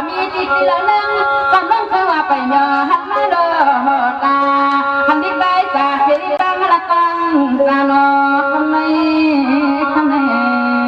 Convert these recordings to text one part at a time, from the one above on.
มีที่ที่ละนึงจำต้องคือว่าไปเนาะหัดมาเด้อตาคันที่ไปจากที่ตั้งละตั้งตาโนทำไมทำไมเ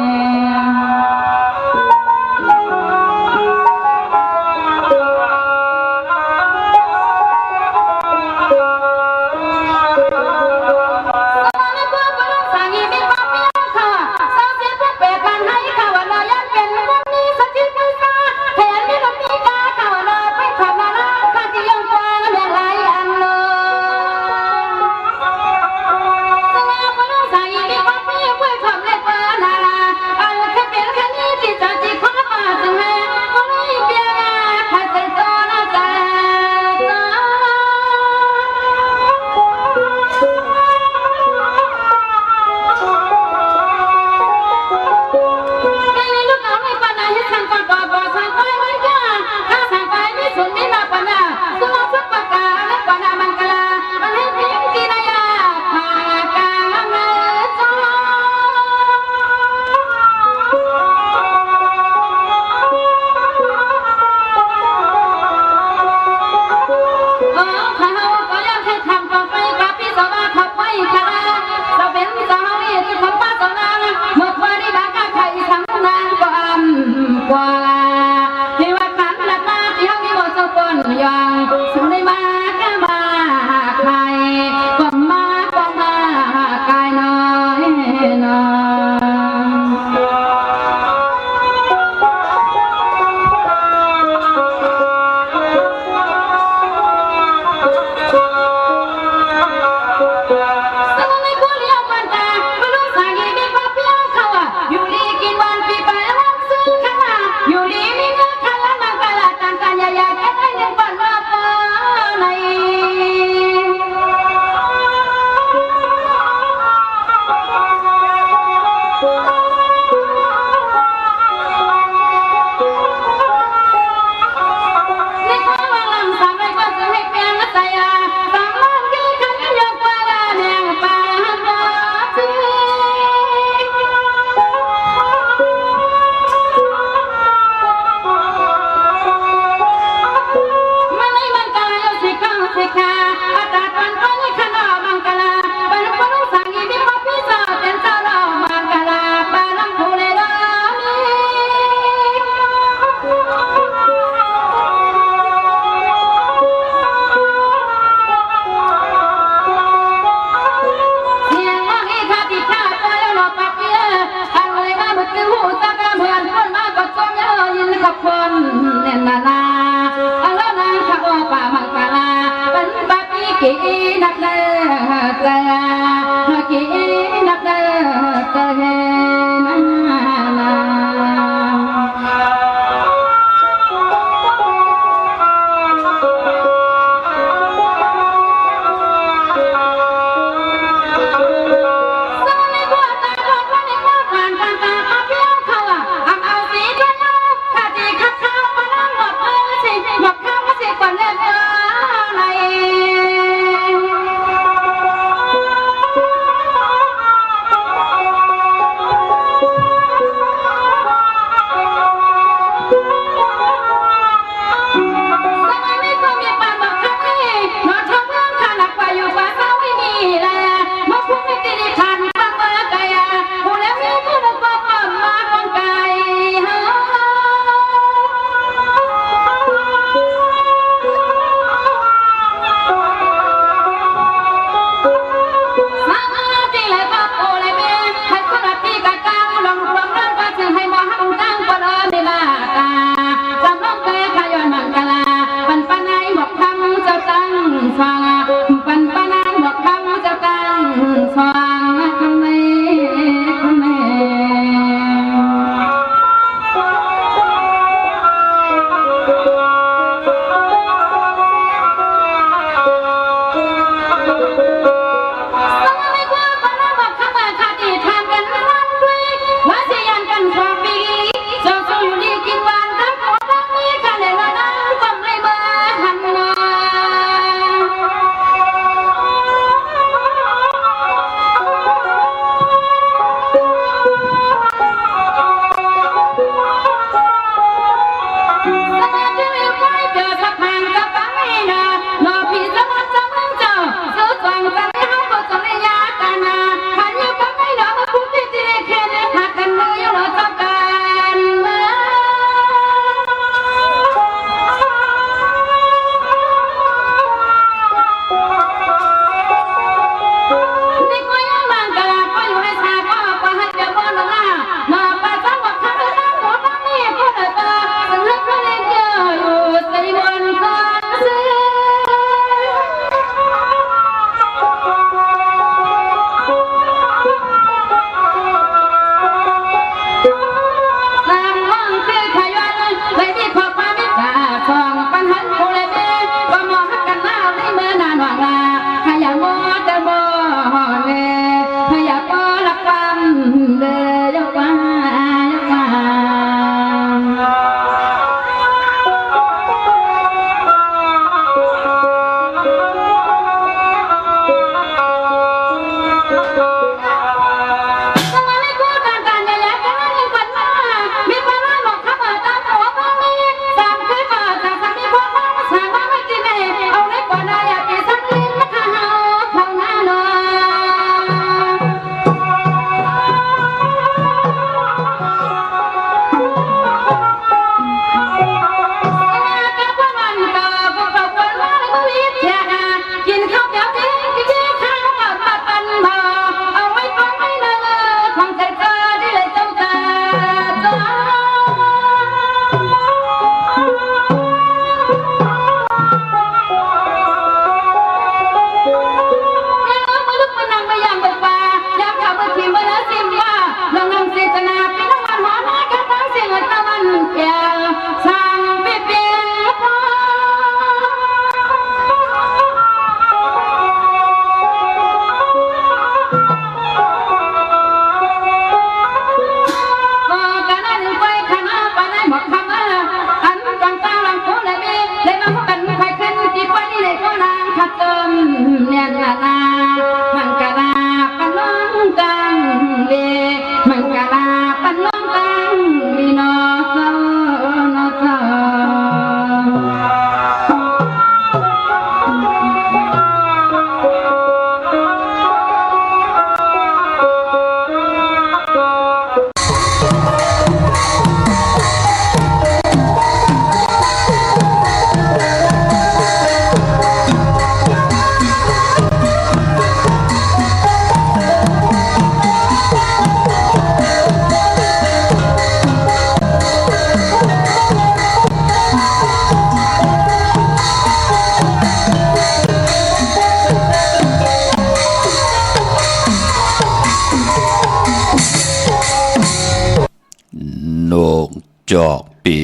จอกปี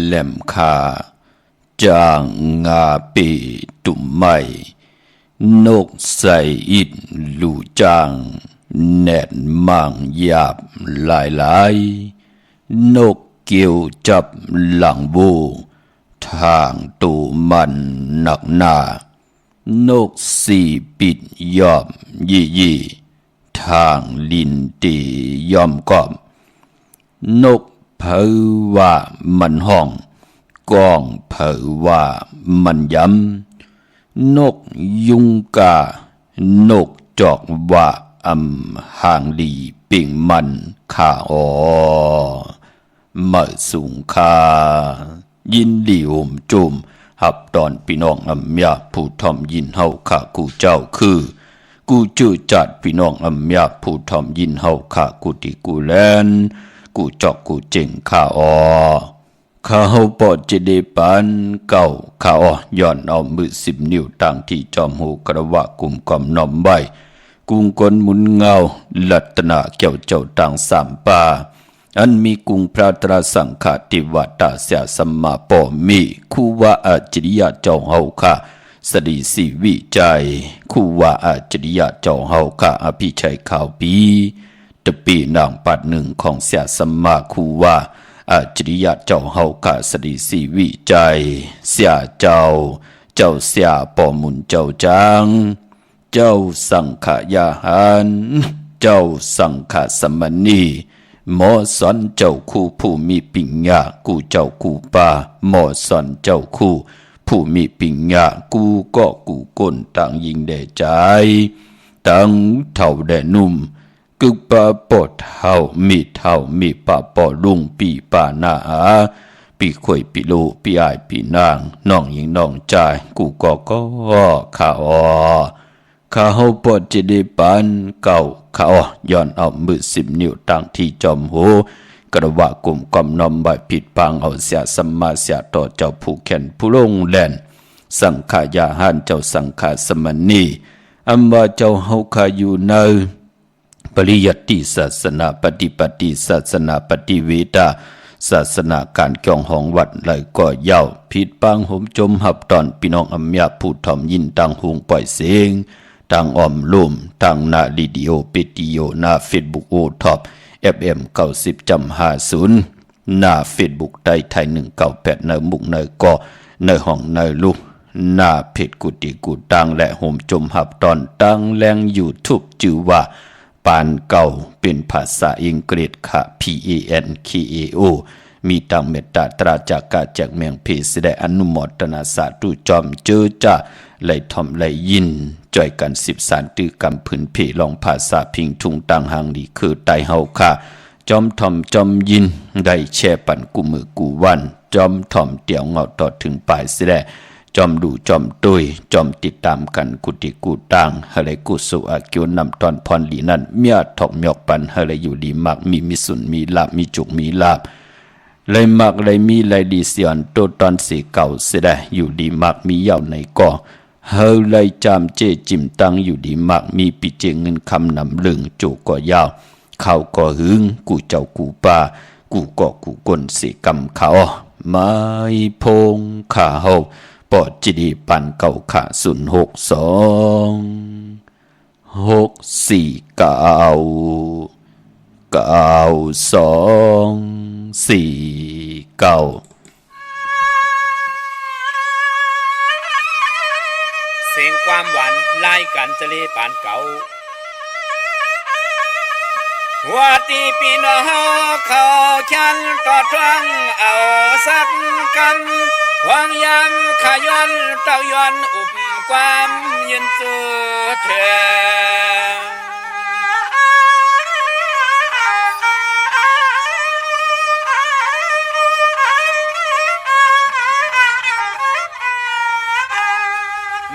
แหลมคาจางงาปีตุ่มไม้นกใส่อิดลู่จางแนดมังหยาบหลายนกเกี่ยวจับหลังบูทางตูมันหนักหนานกสี่ปิดยอมยี่ทางลินตียอมกอบนกเผอว่ามันห้องกองเผอว่ามันย้ำนกยุงกานกจอกว่าห่างลีปิ่งมันขาเมื่อสูงคายินดีโอมจุมหับตอนพี่น้องยาผู้ทอมยินเฮาข้ากูเจ้าคือกูจื้อจัดพี่น้องยาผู้ทอมยินเฮาข้ากูติกูแลนกูจอกกูเจ๋งข้าข้าเฮาปอดจะได้ปันเก่าข้าย้อนเอามือ10 นิ้วต่างที่จอมหูกระวะกลุ่มกอมน้อมใบกุงกลมุนเงาลัตนาเกี่ยวเจ้าต่างสามป่าอันมีกุงพระตราสังฆติวัตตาเสียสัมมาปอมีคู่ว่าอาจริยะเจ้าเฮาค่ะสดีสีวิจัยคู่ว่าอาจริยะเจ้าเฮาค่ะอภิชัยข่าวปีตะปีนางปัดหนึ่งของเสียสัมมาคู่ว่าอาจริยะเจ้าเฮาค่ะสดีสีวิจัยเสียเจ้าเสียปอมุนเจ้าจางเจ้าสังขยาหารเจ้าสังขสมณีหมอสอนเจ้าคู่ผู้มีปิญญากูเจ้ากูป่าหมอสอนเจ้าคู่ผู้มีปิญญากูก็กูก้นต่างยิงแด่ใจต่างเท่าแด่นุ่มกึกปะปอดเท่ามีปะปอลุงปีป่านาปีข่อยปีโลปีอายปีนางน้องยิงน้องใจกูก็ข้าข้าเฮาปอดจะได้ปันเก่าข้าย้อนเอามือ10 นิ้วต่างที่จอมโหกระวะกลุ่มกอมนอมใบผิดปังเอาเสียสัมมาเสียต่อเจ้าผู้แขนผู้ลงแลนสังขายาหานเจ้าสังขสมณีว่าเจ้าเฮาข้าอยู่ในปริยัติศาสนาปฏิปฏิศาสนาปฏิเวทาศาสนาการเกี่ยวของวัดเลยก็เย้าผิดปังหมจมหับตอนพี่น้องยาผู้ทอมยินต่างหุงปล่อยเสียงทางอ้อมลุ่มทางหน้าลิดิโอปิติโอหน้าเฟซบุ๊กโอท็อป FM 90.50หน้าเฟซบุ๊กได้ไทย198ในมุกในก็ในห้องในลูกหน้าเพจกุฏิกูตังและโฮมจมหับตอนตังแรง YouTube ชื่อว่าปานเก่าเป็นภาษาอังกฤษค่ะ PANKAO มีตังเมตตาตราจากกาจากเมืองเพสได้อนุโมทนาสาธุจอมเจอจ้าไหลทอมไหลยินจ่อยกัน13ตื้อกำพื้นเพลองภาษาพิงทุงต่างหางดีคือไตเฮาค่ะจอมทอมจอมยินได้แช่ปั่นกูมือกูวันจอมทอมเตี่ยวเงาต่อถึงปลายเสียได้จอมดูจอมตุยจอมติดตามกันกุฏิกูตังเฮเลยกุสุอากิวนำตอนพรลีนั้นเมียถอกหยอกปันเฮเลยอยู่ดีมากมีสุนมีลาบมีจุกมีลาบเลยมากเลยมีเลยดีเสียนโตตอนสีเก่าเสียได้อยู่ดีมากมียาวในก่อเฮเลยจามเจจิมตังอยู่ดีมากมีปิเจเงินคำนำลึงโจก็ยาวเขาก็หึงกูเจ้ากูป่ากูก็กูกนสีกำเขาไม่พงขาเฮาปอดจิดีปันเก่าขา06246499249เสียงความหวานไล่กันจะเลปานเก่าว่าตีปีน้องเขาฉันต่อทวงเอาสักกันวางยามขย้อนเต้าย้อนอุบความยืนจือเธอ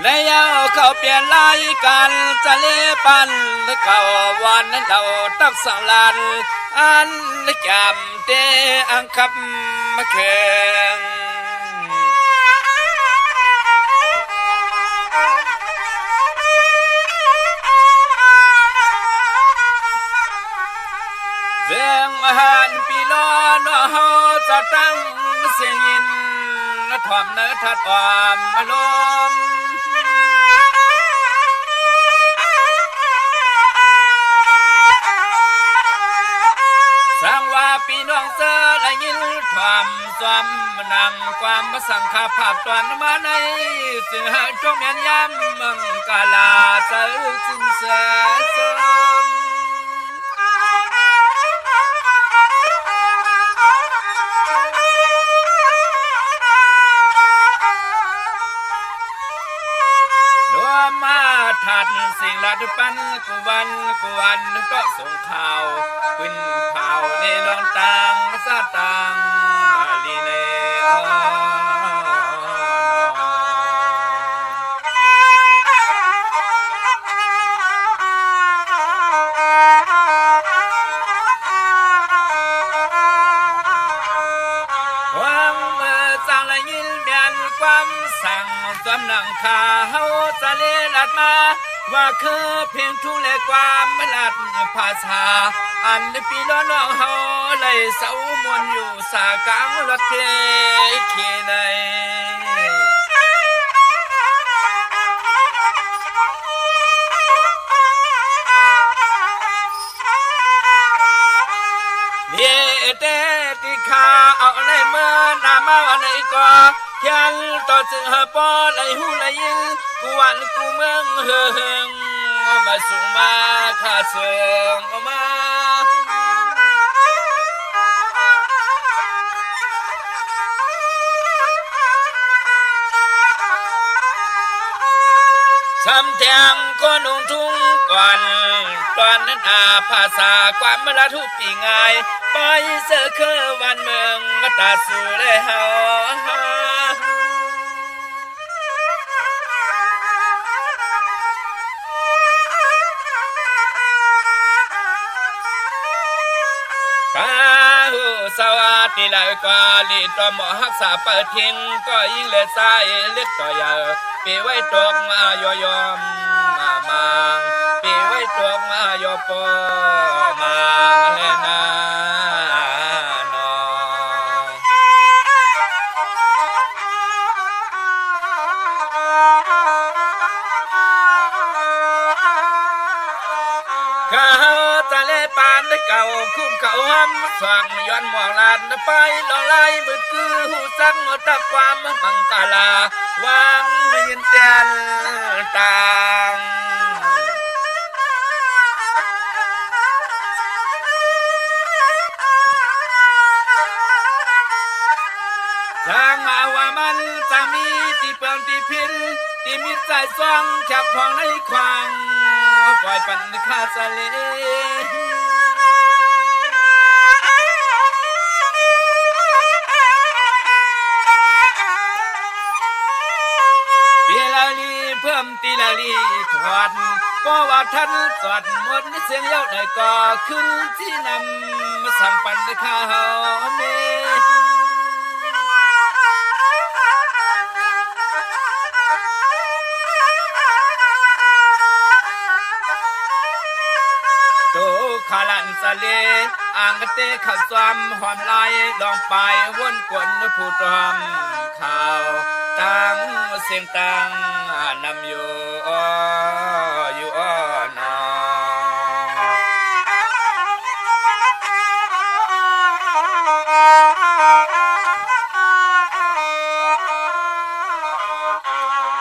ในยาวเขาเปลี่ยนลายกันจะเลปันเก่าวันนั้นเราตักสังลานอันจำเตอังคับมาเคืองเรื่องอาหารปีล้อนเฮาจะต ทอมเนื้อทัดออมลมสร้างว่าพี่น้องเสือและยินความจอมนังความสังขาภาพตอนมาในซึ่งหาจงเมียนย้ำมังกาลาเสือสิ้นเสือสมมาทัดสิ่งละทุปันกุวันก็ส่งข่าวขึ้นข่าวในลองตังซาตังลีเลสำนังข่าวจะเลลัดมาว่าคือเพียงทุ่งและความมลัดภาษาอันปีล้อน้องเฮาเลยเสามวนอยู่สากลางรถเพลเขในเย่เตติขาเอาในเมื่อนามาอันไหนก็ยันต่อจึงหาปอไหลหูไหลยินกูวันกูเมืองเฮืองมาส่งมาข้าเสืองมาสำเทียงก็นุ่งทุ่งก่อนตอนนั้นภาษาความมละทุกปีง่ายไปเสือคือวันเมืองมาตาสู่เลยเฮาสวัสดีเลยกว่าลีตัวหมอหักษาเปิดทิ้งก็ยิ่งเล็ดใส่เล็กต่อใหญ่ปีไว้ตกมายอยอมมาปีไว้ตกมายอปอมาเลนาปานได้เก่าคุ้มเก่าห้ำฟังย้อนมองลานไปลองไล่มืดคือหูจังตะความบังกาลาวางยินเตียนต่างทางมาว่ามันจะมีที่เปิงที่พินที่มิตรใจซ่องจับพองในควางปล่อยปันคาสเลเพิ่มตีลาลีถอดก็ว่าท่านสวดมนต์เสียงเย้าได้ก่อขึ้นที่นำสัมปันข้าวเมขาลันสะเลอ่างเตะขัดซ้ำหอมลายลองไปวนกวนผู้ตอมข่าวตั้งเสียงตั้งนำอยู่อยู่นอ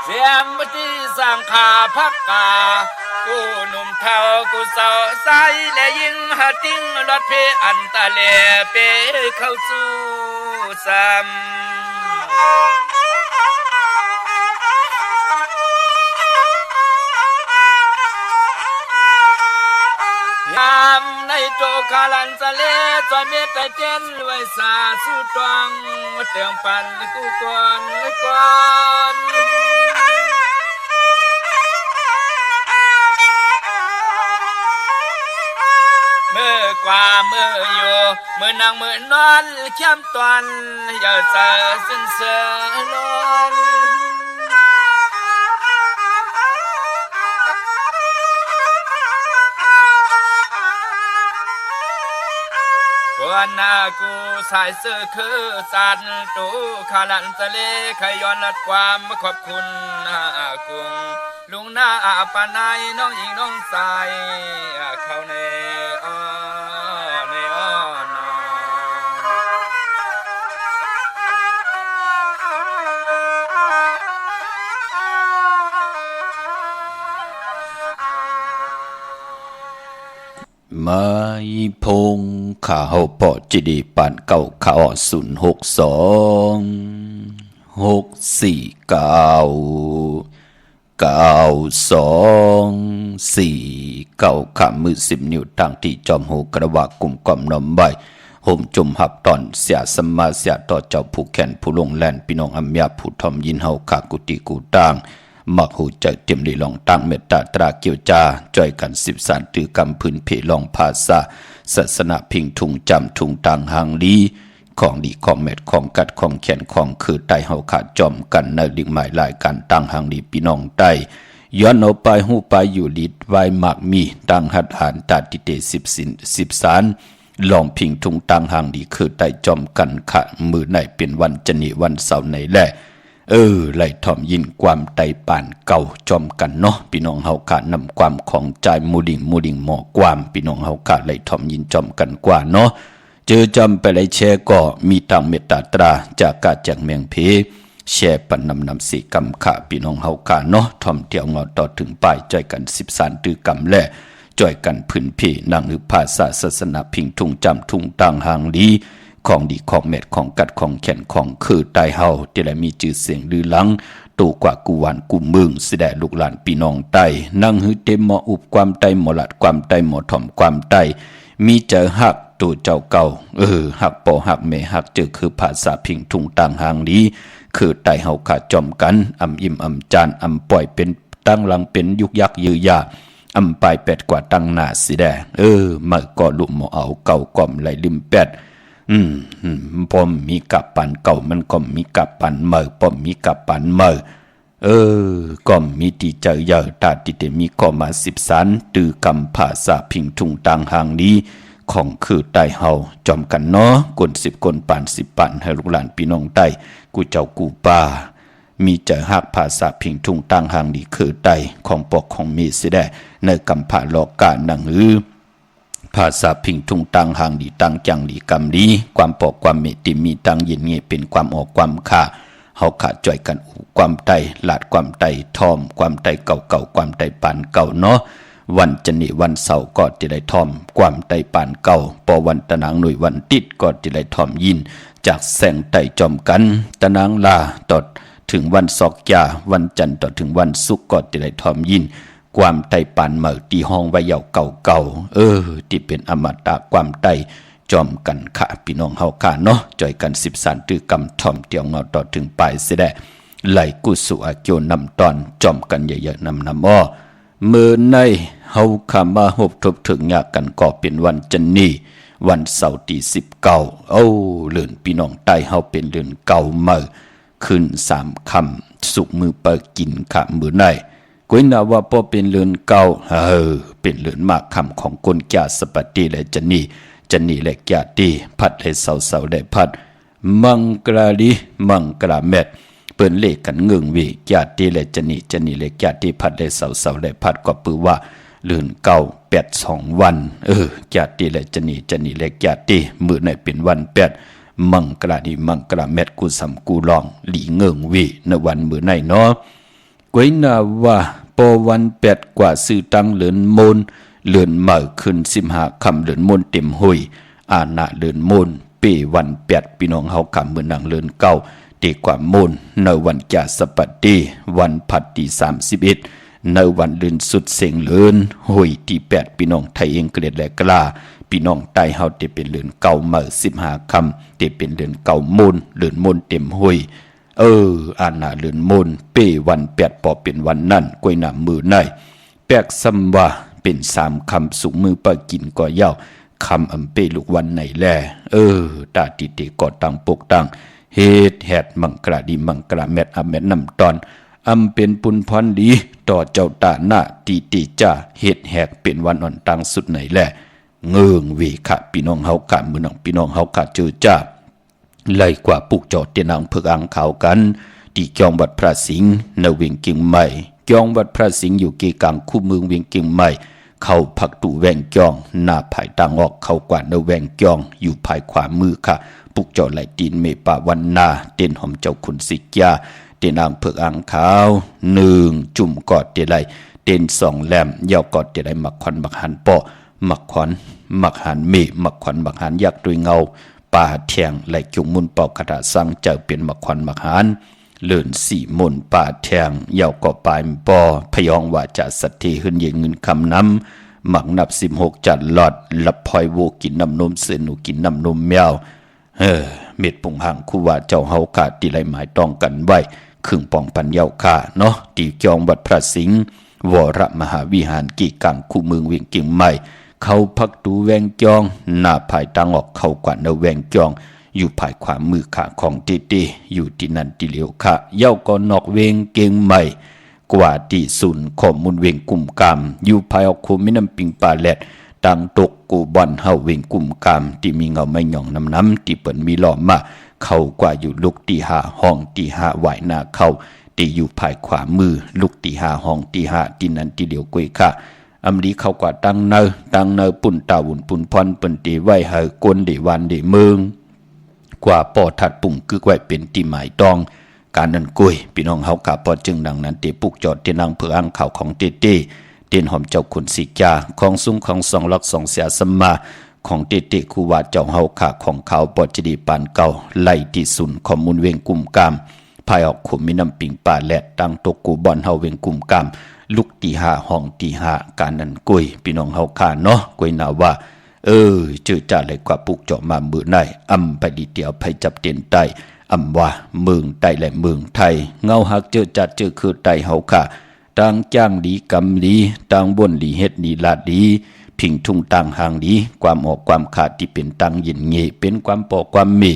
เสียงบัดสร้างขาพักกากูหนุ่มเท่ากูเศร้าใสและยิ่งหาติ้งรถเพอันตะเลเปเข้าสู่ซ้ำยามในโตคาลันสะเลจอยเม็ดแต่เจนไว้สาสู้ตวงเตียงปันกูก่อนเมื่อกว่าเมื่ออยู่เมื่อนางเมื่อนอนเข้มตอนอย่าเจอสิ้นเสือลนกวนนา กูสายเสื้อคือสันตูขาลันทะเลขย้อนลัดความขอบคุณกุงลุงหน้าปานายน้องหญิงน้องสายเขาในมาพงข่าวปอจิดีปานเก่าข่าว062 649 มือ10 นิ้วตั้งที่จอมหูกระวากลุ่มกล่อมน้อมใบห่มจุ่มหับตอนเสียสมาเสียต่อเจ้าผู้แขนผู้ลงแลนพี่น้องอัมยาผู้ทอมยินเฮาขากุติกูต่างมักหูใจเต็มลีลองตั้งเมตตาตราเกียวจาจ่อยกัน10 สารตือกำพื้นเพลองภาษาศาสนาพิงทุงจำทุงต่างหางลีของดีของเม็ดของกัดของแขนของคือไตเฮาขาดจอมกันในดิ่งหมายลายการตั้งหางดีพี่น้องไตย้อนเอาไปหูไปอยู่ลิดไว้มักมีตั้งหัดหานตาติเต10 สารลองพิงทุงตั้งหางดีคือไตจอมกันขะมือในเป็นวันจนีวันเสาร์ในแลไล่ทอมยินความไตป่านเก่าจอมกันเนาะพี่น้องเฮาขาดนำความของใจมูดิ่งหมอความพี่น้องเฮาขาดไล่ทอมยินจอมกันกว่าเนาะเจอจำไปไล่แชร์ก็มีตังเมตตาตราจากกาจากเมียงเพแชร์ปันนำสีกรรมขะพี่น้องเฮาขาดเนาะทอมเที่ยวงอต่อถึงป้ายจ่อยกัน10 สารตือกรรมและจ่อยกันพื้นเพนั่งหรือภาษาศาสนาพิงทุงจำทุงต่างหางดีของดีของเม็ดของกัดของแขนของคือไตเฮาที่ได้มีชื่อเสียงลือหลังตูกว่ากูหวานกูมึงสิได้ลูกหลานพี่น้องไตนั่งหือเต็มหมออุบความไตหมอหลัดความไตหมอถ่อมความไตมีเจอหักตัวเจ้าเก่าหักปอหักแม่หักเจอคือภาษาพิงทุงต่างหางนี้คือไตเฮาขาดจอมกันอำอิ่มอำจานอำปล่อยเป็นตั้งหลังเป็นยุกยักยือยาอำปลายเป็ดกว่าตั้งหน้าสิได้มาก็ลุมหมอเอาเก่าก่อมไหลลิมเป็ดปอมมีกับปันเก่ามันก็มีกับปันเมื่อปอมมีกับปันเมื่อก็มีที่เจอเยอะตาติเตมีก็มา10 สารตือกำภาษาพิงทุงต่างหางนี้ของคือไตเฮาจอมกันเนาะกน10 กนปาน10 ปันให้ลูกหลานพี่น้องไตกูเจ้ากูป้ามีเจอหักภาษาพิงทุงต่างหางดีคือไตของปกของมีสิได้ในกำผาโลกาหนังภาษาพิงทุงตังหางดีตังจังดีกำดีความปอกความเมติมีตังเย็นเงียเป็นความออกความข่าเฮาขาจ่อยกันความไตหลาดความไตทอมความไตเก่าความไตปานเก่าเนาะวันจนิวันเสาร์ก็จะได้ทอมความไตปานเก่าปอวันตะนางหน่วยวันติดก็จะได้ทอมยินจากแสงไตจอมกันตะนางลาตอดถึงวันศอกยาวันจันทร์ต่อถึงวันศุกร์ก็จะได้ทอมยินความไตปานเหมือที่ห้องไว้เยาเก่าที่เป็นอมตะความไตจอมกันขะพี่น้องเฮาขาเนาะจ่อยกัน10 สารตือกำถ่อมเตียวงอต่อถึงปลายเสด็จไหลกุสุอาเกียวนำตอนจอมกันเยอะๆนำอ้อมือในเฮาขามาหบทบถึงยากกันก็เป็นวันจันนีวันเสาร์ที่19เลื่อนพี่น้องไตเฮาเป็นเดือนเก่าเมื่อขึ้น3 ค่ำสุกมือเปิดกินขะมือในกุยนาว่าพอเป็นเลือนเก่าเป็นเลือนมากคำของคนแก่สปติและจันนี่และแก่ตีพัดให้เสาได้พัดมังกราลีมังกราเม็ดเปิ้นเลขกันเงืองวิแก่ตีและจันนี่และแก่ตีพัดให้เสาได้พัดก็ปือว่าเลือนเก่า82 วันแก่ตีและจันนี่และแก่ตีมื้อไหนเป็นวัน8มังกราลีมังกราเม็ดกูสำกูลองหลีเงืองวิในวันมื้อไหนเนาะกวยนาว่าปอวัน8กว่าสื่อตังเหลือนมนเหลือนเมื่อขึ้น15 ค่ำเหลือนมนเต็มหุยอาณาเหลือนมนปีวัน8พี่น้องเฮาคำเมือนหนังเหลือนเก่าดีกว่ามนในวันจาสปัตติวันผัดที่31ในวันเหลือนสุดเสียงเหลือนหุยที่8พี่น้องไทยเองเกลียดและกล้าพี่น้องไตเฮาที่เป็นเหลือนเก่าเมื่อ15 ค่ำที่เป็นเหลือนเก่ามนเหลือนมนเต็มหุยอาณาเลือนมนเป้วัน8ปอเป็นวันนั่นกวยหนามือในแปกซัมว่าเป็น3 คำสูงมือปะกินก็ยาวคำอำเป้ลูกวันไหนแลตาติเตก็ตังปกตังเฮ็ดแฮดมังกราดีมังกราเม็ดแม่นำตอนอำเป็นปุนพรดีต่อเจ้าตาหน้าติจ้าเฮ็ดแฮกเป็นวันอ่อนตังสุดไหนแล เงิงวีค่ะพี่น้องเฮากะมือน้องพี่น้องเฮากะเจอจ้าไล่กว่าปุกจอดเตียนางเพิกอังขาวกันที่จองวัดพระสิงห์ในเวียงเกียงใหม่จองวัดพระสิงห์อยู่เกกลางคู่เมืองเวียงเกียงใหม่เข้าพักตูแวงจองหน้าภายต่างออกเข้ากว่าในแวงจองอยู่ภายขวามือค่ะปุกจอดไหลตีนเมปาวันนาเต้นหอมเจ้าขุนสิกยาเต้นอ่างเพิกอังขาว1จุ่มกอดเตไหลเต้น2แหลมยาวกอดเตไหลมักควันมักหันปอมักขวัญมักหันเมมักขวัญมักหันยักษ์ด้วยเงาป่าเทียงไหลจุงมุนเป่าคาถาสังเจ้าเป็นมักขวัญมักหันเลื่อนสี่มนป่าเทียงยาวก่อปลายปอพยองว่าจะสัตย์ที่หึนเยเงินคำน้ำหมักนับ16จัดหลอดลับพลอยโวกินน้ำนมเสือหนูกินน้ำนมแมวเม็ดปุ่งห่างคู่ว่าเจ้าเฮาขาดตีไรหมายต้องกันไว้ครึ่งปองปันเยาขาเนาะตีจองวัดพระสิงห์วรมหาวิหารกีกังคู่เมืองเวียงเกียงใหม่เขาพักตูแวงจองหน้าภายต่างออกเข้ากว่าในแวงจองอยู่ภายขวามือขาของเตอยู่ที่นั่นที่เหลียวขาเย้าก็นอกเวงเกียงใหม่กว่าที่ศูนย์ข้อมูลเวงกลุ่มกามอยู่ภายออกคูมิน้ำปิงปลาแหลดตังตกกูบอนเฮาเวงกลุ่มกามที่มีเงาไม่หย่องน้ำที่เปิดมีหล่อมาเข้ากว่าอยู่ลุกที่หาห้องที่หาไหวหน้าเข้าที่อยู่ภายขวามือลุกที่หาห้องที่หาที่นั่นที่เหลียวกุยค่ะอำลีเข้ากว่าตังเนอปุ่นตาวุ่นปุ่นพรปุ่นตีไว้เฮากวนดีวันดีเมืองกว่าปอถัดปุ่งคือไว้เป็นที่หมายต้องการนั้นกุยพี่น้องเฮากะปอจึงดังนั้นเตปุกจอดเตนางเพื่ออ่างข่าวของเตเตียนหอมเจ้าขุนสิกาของซุ้มของ2ลัก2เสียสมาของเตคูว่าเจ้าเฮาขาของเขาปอจดีปานเก่าไล่ที่สุนข้อมูลเวงกลุ่มกามภายออกขุมมีน้ำปิงป่าแหลดตังตกกูบอนเฮาเวงกลุ่มกามลุกตีหาห้องตีหาการนั้นกุยพี่น้องเฮาขาเนาะกุยนาว่าเจอจ่าเลยกว่าปุกเจาะมามือในไปดีเดียวไปจับเตียนไตว่าเมืองไตและเมืองไทยเงาหักเจอจัดเจอคือไตเฮาขาต่างจ้างดีกำดีต่างบ่นดีเฮ็ดดีลาดดีพิงทุ่งต่างห่างดีความออกความขาดที่เป็นตังยินเงเป็นความปอความมี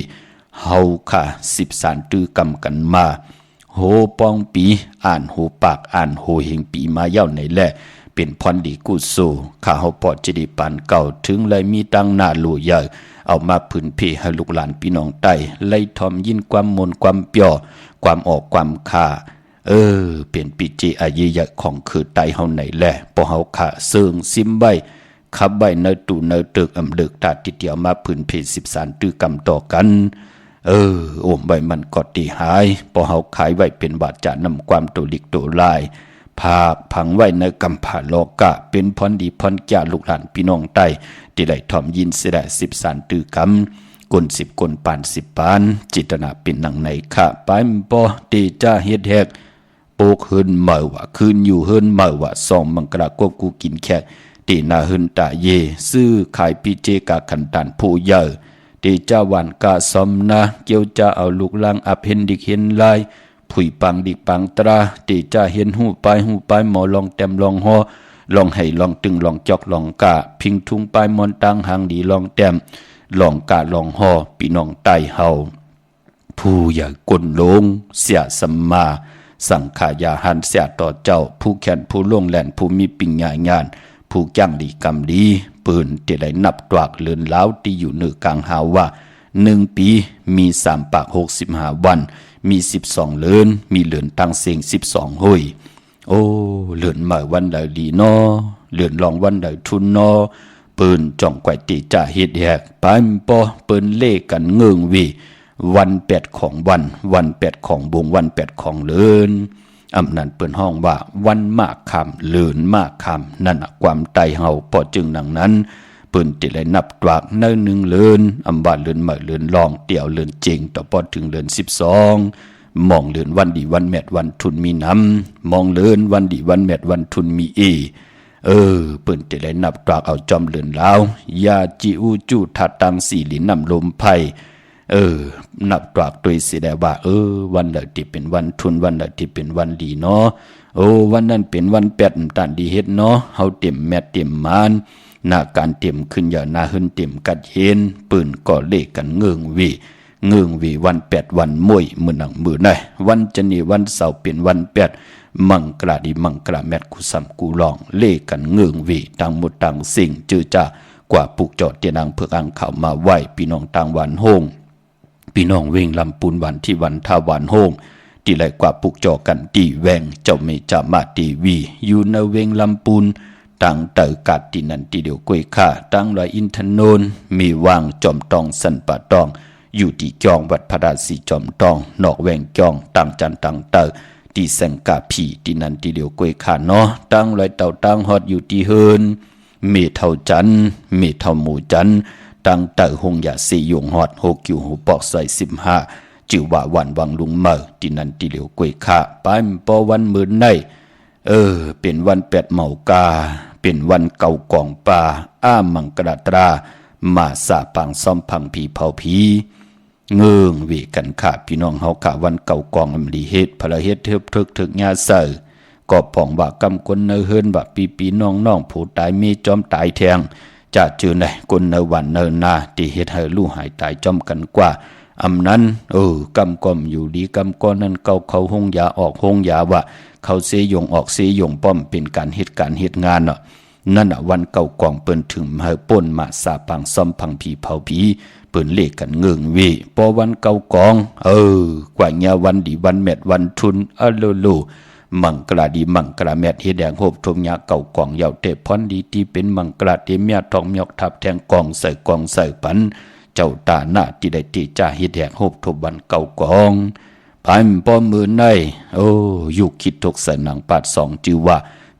เฮาค่ะ10สารตื้อกำกันมาโหปองปีอ่านโหปากอ่านโหเฮงปีมาเย้าในแลเป็นพรดีกุศลข้าเฮาปอดจดีปานเก่าถึงเลยมีตังหน้าลู่ใหญ่เอามาพื้นเพให้ลูกหลานพี่น้องใต้ไล่ทอมยินความมนความเปียวความออกความขาเป็นปิจิอายีใหญ่ของคือไตเฮาไหนแหละปอเฮาขาเซิงซิมใบขับใบเนตูเนตึกอำเลิกตาติเดียวมาพื้นเพ10สารตื้อกำต่อกันโอมใบมันกอดตีหายปอเฮาขายไว้เป็นบาดจานำความตัวลิกตัวลายผากผังไว้ในกำผาโลกะเป็นพรดีพรแก่ลูกหลานพี่น้องใต้ที่ได้ทอมยินเสด็จ10สารตื้อกำกล10กลปาน10ปานจิตนาเป็นหนังในค่ะปายปอเตจ้าเฮ็ดแฮกโปกเฮินเมื่อว่าคืนอยู่เฮินเมื่อว่าซองมังกรากบกูกินแขกตีนาเฮินตาเยซื้อขายปีเจกาขันตันผู้เยอะเตจ้าวันกาสมนาเกียวจะเอาลูกลังอภินดิเห็นลายผุยปังดิปังตราเตจ้าเห็นหูไปหมอลองเต็มลองหอลองให้ลองตึงลองจอกลองกะพิงทุงไปมอนตังหางดีลองเต็มลองกะลองหอพี่น้องใต้เฮาผู้อย่ากลลงเสียสัมมาสังขายาหันเสียต่อเจ้าผู้แขนผู้ล่วงแหลนผู้มีปิญญางานผู้จ้างดีกำดีปืนที่ได้นับตวากเลือนล้าวที่อยู่เหนือกลางหาว่า1ปีมี3ปาก65วันมี12เลือนมีเลือนตั้งเสียง12ห้ยโอ้เลือนมาวันใดดีนอเลือนลองวันใดทุนนอปืนจ่องไกวตีจ่าเฮ็ดแหกปายปอปืนเล่กันเงิงวีวัน8ของวัน8ของบงวัน8ของเลือนนั้นเปิ้นห้องว่าวันมากคำเลือนมากคำนั่นความไตเฮาพอจึงดังนั้นเปิ้นติได้นับตวากเนิ่งเลือนว่าเลือนเมื่อเลือนลองเตี่ยวเลือนจริงต่อพอถึงเลือน12มองเลือนวันดีวันแมดวันทุนมีน้ำมองเลือนวันดีวันแมดวันทุนมีเปิ้นติได้นับตวากเอาจอมเลือนลาวยาจิอูจูทัดตังสีลินนำลมไผนับตวากตัวสิได้ว่าวันใดที่เป็นวันทุนวันใดที่เป็นวันดีเนาะวันนั้นเป็นวัน8ตันดีเฮ็ดเนาะเฮาเต็มแมตเต็มมานหน้าการเต็มขึ้นอย่าหน้าหึนเต็มกัดเห็นปืนก่อเลขกันเงืองวีวัน8วันมวยมื้อหนังมื้อไหนวันจันนี่วันเสาร์เป็นวัน8มังกราดีมังกราแมตกุสัมกูลองเลขกันเงืองวีต่างหมดต่างสิ่งจือจ้า กว่าปุกจอดเตียนังเพื่ออังข่าวมาไหวพี่น้องต่างวันโฮงพี่น้องเวงลำปูนวันที่วันท่าวันโฮงตีไหลกว่าปุกจอกันตีแวงเจ้าเมจามาตีวีอยู่ในเวงลำปูนตั้งเตอกัดตีนันตีเดียวกวยข่าตั้งลอยอินทนนมีวางจอมตองสันปะตองอยู่ที่จองวัดพระราศีจอมตองนอกแวงจองตั้งจันตั้งเตอตีสังกาผีตีนันตีเดียวกวยข่าเนาะตั้งลอยเต่าตั้งฮอดอยู่ที่เฮินเมเท่าจันเมเท่าหมู่จันตั้งเตอหงยาสียงฮอดโฮกิวหูปอกใส่15จือว่าวันวังลุงเมอตีนันตีเดียวกวยข่าไปปอวันมื้อในเป็นวันแปดเมากาเป็นวันเก่ากองป่ามังกรตรามาสาปังซ่อมพังผีเผาผีเงื่องเวกันขาพี่น้องเฮาขาวันเก่ากองอำลีเฮ็ดพระเฮ็ดเทิบทึกถึกญาเสอก็ป่องว่ากำคนเนเฮินว่าปีน้องผู้ตายมีจอมตายแทงจะจือไหนคนเนวันเนนาที่เฮ็ดให้ลูกหายตายจอมกันกว่าอำนั้นกำกอมอยู่ดีกำก้อนนั้นเขาหงยาออกหงยาว่าเขาเสยงออกเสยงป้อมเป็นการเหตุงานเนาะนั่นวันเก่ากองเปิ้นถึงเฮาป่นมาสาปังซ่อมพังผีเผาผีเปิ้นเลขกันเงืองเวพอวันเก่ากองกว่าญาวันดีวันแมดวันทุนโลมังกลาดีมังกลาแมดเฮแดงโหบทมญาเก่ากองเหยาเตพรดีที่เป็นมังกลาเตเมียทองมยอกทับแทงกองใส่ปันเจ้าตาหน้าที่ได้ที่จ่าเฮแดงโหบทมวันเก่ากองพายป้อมมือในยุคคิดทกใส่หนังปาดสองจือว่า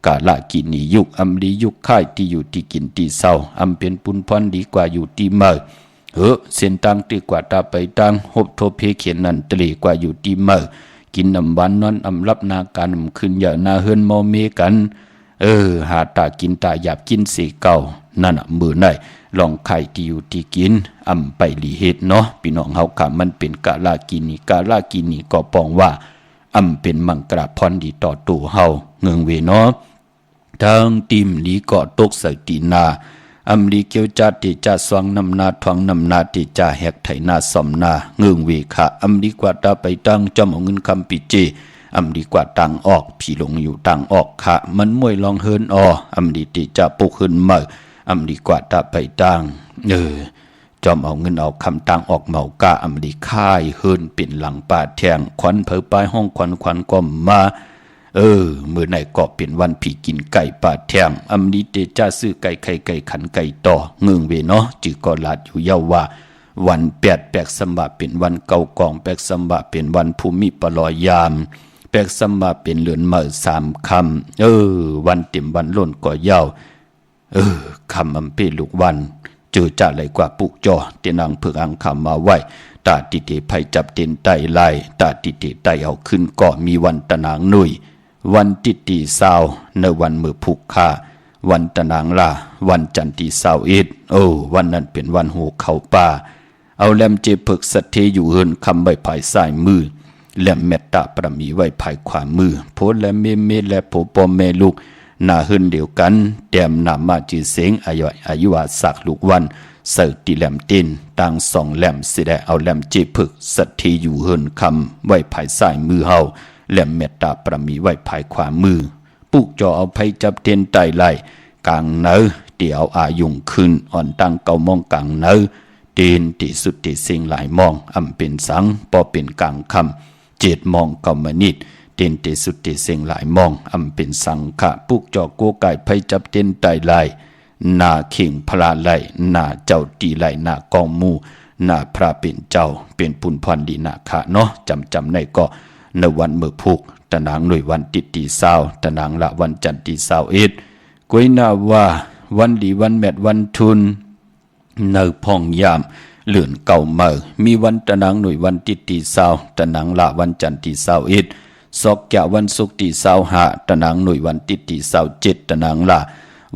กาละกินียุคอำลียุคค่ายที่อยู่ที่กินที่เศร้าอำเป็นปุนพรดีกว่าอยู่ที่เมื่อเส้นตังตีกว่าตาไปตังหบโทเพเขียนนันตรีกว่าอยู่ที่เมื่อกินน้ำวันนอนรับนาการขึ้นอย่านาเฮินมอเมกันหาตากินตาหยาบกินสีเก่านั่นมือในลองไข่ที่อยู่ที่กินไปลีเฮ็ดเนาะพี่น้องเฮาค่ะมันเป็นกาลากินีก็ปองว่าเป็นมังกรพรดีต่อตัวเฮาเงืองเวเนาะทางติมลีเกาะตกใส่ตีนาลีเกียวจัดติจ่าสวงนำนาทวงนำนาติจ่าแหกไถนาสอมนาเงืองเวค่ะลีกว่าตาไปตั้งจอมเอาเงินคำปิเจดีกว่าตังออกพี่ลงอยู่ตังออกค่ะมันมวยลองเฮินดีติจ่าปุกเฮินเมื่อดีกว่าตาไปตั้งจอมเอาเงินเอาคำตังออกเมากาดีค่ายเฮินเป็นหลังป่าแทงควันเผอปลายห้องควันก็มามื้อไหนก็เป็นวันผีกินไก่ป่าแทงดีเตจ่าซื้อไก่ไข่ไก่ขันไก่ต่อเงืองเวเนาะจือก็ลาดอยู่เยาว่าวันแปกสมบะเป็นวันเก่ากองแปกสมบะเป็นวันภูมิปลอยยามแปกสมบะเป็นเหลือนเมื่อ3คำวันเต็มวันล้นก็ยาวคำเป้ลูกวันเจอจ่าไหลกว่าปุกจอเตนางเพื่ออังคำมาไว้ตาติเตไผจับเต็นไตไล่ตาติเตไตเอาขึ้นก็มีวันตะนางหนุ่ยวันติตีสาวในวันมือผูกค่าวันตะนางลาวันจันทีสาววันนั้นเป็นวันโหเข้าป่าเอาแลมเจเพิกสัตเทอยู่เฮินคำใบภายซ้ายมือแลมเมตตาประมีไว้ภายขวามือโพและเมและโผปอมแม่ลูกหน้าเฮินเดียวกันแต้มนามาจือเสงอายุวาสักลูกวันเสิร์ติแหลมเต้นต่างสองแหลมสิได้เอาแหลมเจเพิกสัตเทอยู่เฮินคำไว้ภายซ้ายมือเฮาแหลมเมตตาประมีไว้ภายขวามือปุกจอเอาไผจับเต้นไตไล่กลางเนื้อเดี๋ยวอายุงขึ้นอ่อนตั้งเก่ามองกลางเนื้อเต้นที่สุดที่สิ่งหลายมองเป็นสังพอเป็นกลางคำ7 มองเก่ามนิดเต้นที่สุดที่สิ่งหลายมองเป็นสังขะปุกจอโกไก่ไผจับเต้นไตไล่หน้าเข่งพระไล่หน้าเจ้าตีไล่หน้ากองมูหน้าพระเป็นเจ้าเป็นปุนพรดีนาคะเนาะจำในก็ในวันมือผูกตะนางหน่วยวันติตีสาวตะนางละวันจันทีสาวกวยนาว่าวันดีวันแมดวันทุนเนอพองยามเหลื่อนเก่าเมื่อมีวันตะนางหน่วยวันติตีสาวตะนางละวันจันทีสาวศอกแก่วันศุกร์ที่25ตะนางหน่วยวันติที่27ตะนางละ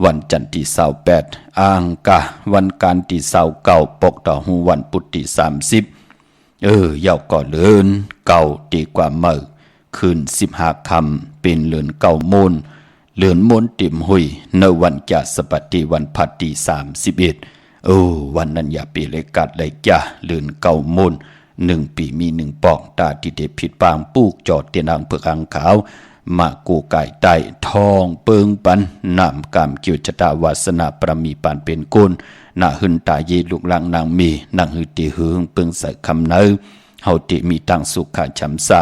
วันจันทร์ที่28อ่างกะวันการที่29ปกต่อหูวันพุธที่30ยาวก่อเลินเก่าดีกว่าเมื่อคืน15คำเป็นเลินเก่าโมนเลินโมนติ่มหุยในวันจะสปฏิวันพัดที่31วันนั้นอย่าปีเลยกัดเลยจ้ะเลินเก่าโมน1 ปีมี1 ปอกตาที่เดผิดปางปูกจอดเตียนางเผือกอังขาว มากูไก่ไต่ทองเปิงปันนำกามเกี่ยวชะตาวาสนาประมีปานเป็นกุลนาหึนตาเยลูกหลังนางมีนางหือติหึงเปิงใส่คำเนอเฮาติมีตังสุขะชัมซา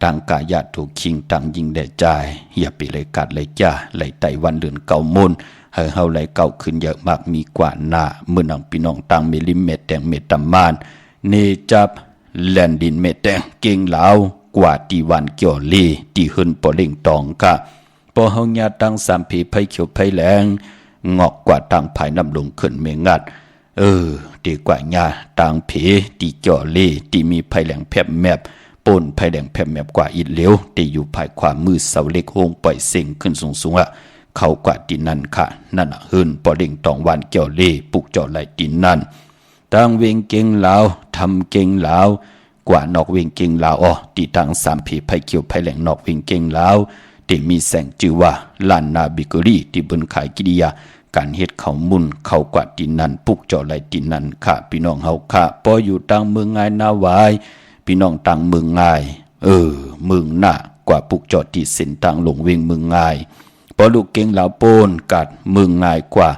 ตังกายะถูกคิงตังยิงแด่ใจอย่าไปเลยกัดเลยจ้าเลยไต้วันเดือนเก่ามุนให้เฮาเลยเก่าขึ้นเยอะมากมีกว่าหน้าเมื่อนางพี่น้องตังเมลิเมตแดงเมตตามานเนจับแลนดินเมตแดงเก่งเหลากว่าตีวันเกี่ยวลีตีหึนปอเล่งตองกะพอเฮาญาตังสามผีไผเขียวไผแหลงงอกกว่าตังภายน้ำลงขึ้นเมงัดดีกว่าญาตังผีตีเกี่ยวลีตีมีไผแหลงแผบแมบปนไผแดงแผบแมบกว่าอิดเหลวตีอยู่ภายความมือเสาเล็กโฮงปล่อยเสียงขึ้นสูงๆเข้ากว่าดินนั่นค่ะนั่นหึนปอเล่งตองวันเกี่ยวลีปุกเจาะไหลดินนั่นตังเวงเก่งเหลาทำเก่งเหลากว่านอกเวงเก่งลาวตีตังสามผีไผเขียวไผแหลงนอกเวงเก่งลาวที่มีแสงจือว่าลานนาบิกรีที่บนขายกิริยาการเฮ็ดเขามุนเข้ากว่าดินนั้นปุกเจาะไหลดินนั้นค่ะพี่น้องเฮาค่ะพออยู่ตังเมืองง่ายนาวายพี่น้องตังเมืองง่ายเมืองหน้ากว่าปุกเจาะที่เส้นตังลงเวงเมืองง่ายพอลูกเก่งลาวโปนกัดเมืองง่ายกว่า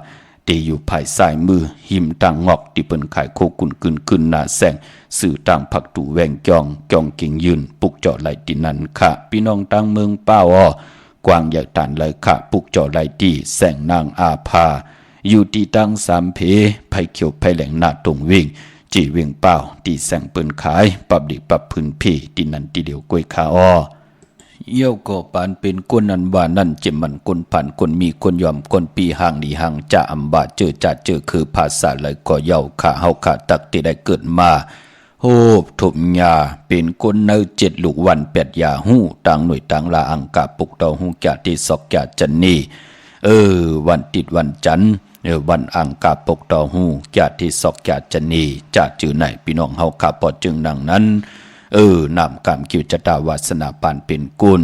ตีอยู่ภายซ้ายมือหิมตังงอกที่เปิ้นขายโคกุนกึนหน้าแสงสื่อต่างผักตู่แวงจองเก่งยืนปุกเจาะไหลดินนั้นค่ะพี่น้องตังเมืองป้ากวางอยากตานเลยค่ะปุกเจาะไหลดีแสงนางอาภาอยู่ที่ตังสามเพไผเขียวไผแหลงหน้าตรงวิ่งจีเวียงเป้าตีแสงเปิ้นขายปรับดิปรับพื้นพี่ดินนั้นตีเดียวกล้วยขาเยี่ยวก็ปานเป็นคนนั้นว่านั่นเจ็บมันคนผ่านคนมีคนยอมคนปีห่างดีห่างจะอำบาเจอจัดเจอคือภาษาเลยก็เย่าขาเฮาขาตักที่ได้เกิดมาโฮบถมยาเป็นคนเนื้อเจ็ดลูกวันแปดยาหูต่างหน่วยต่างลาอังกาปุกเตาหูแก่ที่ศอกแก่จันนี่วันติดวันจันทร์วันอังกาปกเตาหูแก่ที่ศอกแก่จันนี่จะจือไหนพี่น้องเฮาขาพอจึงดังนั้นนำกามคิวจตาวาสนาปานเป็นกุล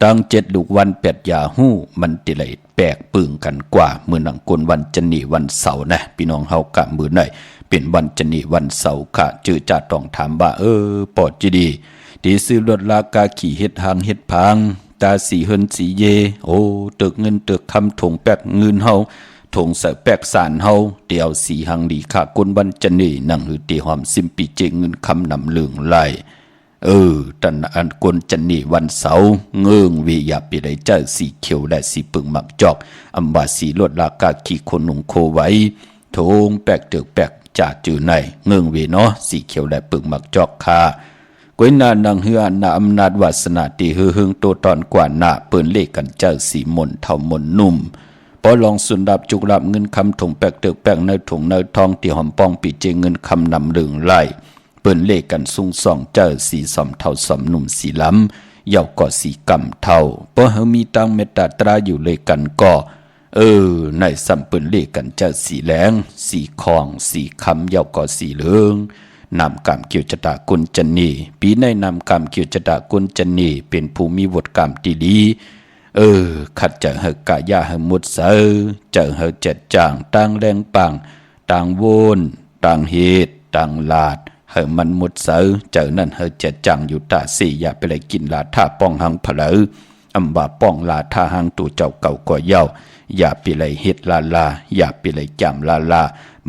ตั้งเจ็ดลูกวันแปดยาหู้มันติไหลแปลกปึงกันกว่าเมื่อนังกุลวันจันนีวันเสาร์นะพี่น้องเฮากะมือไหนเป็นวันจันนีวันเสาร์ค่ะจือจ่าต้องถามว่าปอดจีดีซื้อรถลากาขี่เฮ็ดหางเฮ็ดพังตาสีเฮินสีเยตึกเงินตึกคำถงแปกเงินเฮาถงใส่แปกสารเฮาเตียวสีหังดีค่ะกุลวันจันนีนั่งหือตีหอมซิมปีเจเงินคำนำเลืองไหลตันอันกลจันนี่วันเสาร์เงื่งวิยาปิได้เจ้าสีเขียวและสีปึงหมักจอกอัมบาสีลดลากาขีคนหงโคไว้โถงแปกเตือกแปกจ่าจือในเงื่งวิเนาะสีเขียวและปึงหมักจอกคากวยนานังเฮือนาอำนาจวาสนาตีฮือหึงโตตอนกว่าหน้าเปิ้นเลขกันเจ้าสีมนเท่ามนนุ่มพอลองสุนดับจุกรับเงินคำถงแปกเตือกแปกในถงในทองตีหอมป้องปีเจเงินคำนำเลืองไล่เปิ้นเลขกันซุงส่องเจอสีสอมเท่าสอมหนุ่มสีล้ำเยาก็สีกำเท่าเพราะเฮามีตังเมตตาตราอยู่เลยกันก็ในสัมเปิ้นเลขกันเจอสีแหลงสีคองสีคำเยาก็สีเหลืองนำกรรมเกี่ยวจตากุลจันนีปีในนำกรรมเกี่ยวจตากุลจันนีเป็นภูมิวดกรรมที่ดีขัดจะเฮกะยาเฮมุดเสอจะเฮเจ็ดจางต่างแรงปังต่างโวนต่างเหตุต่างลาดเฮมันมุดเสอเจอนั่นเฮเจ็ดจังอยู่ตาสี่อย่าไปเลยกินลาท่าป้องหังผะเลออำบาป้องลาท่าหังตู่เจ้าเก่าก็เย้าอย่าไปเลยเฮ็ดลาอย่าไปเลยจำลา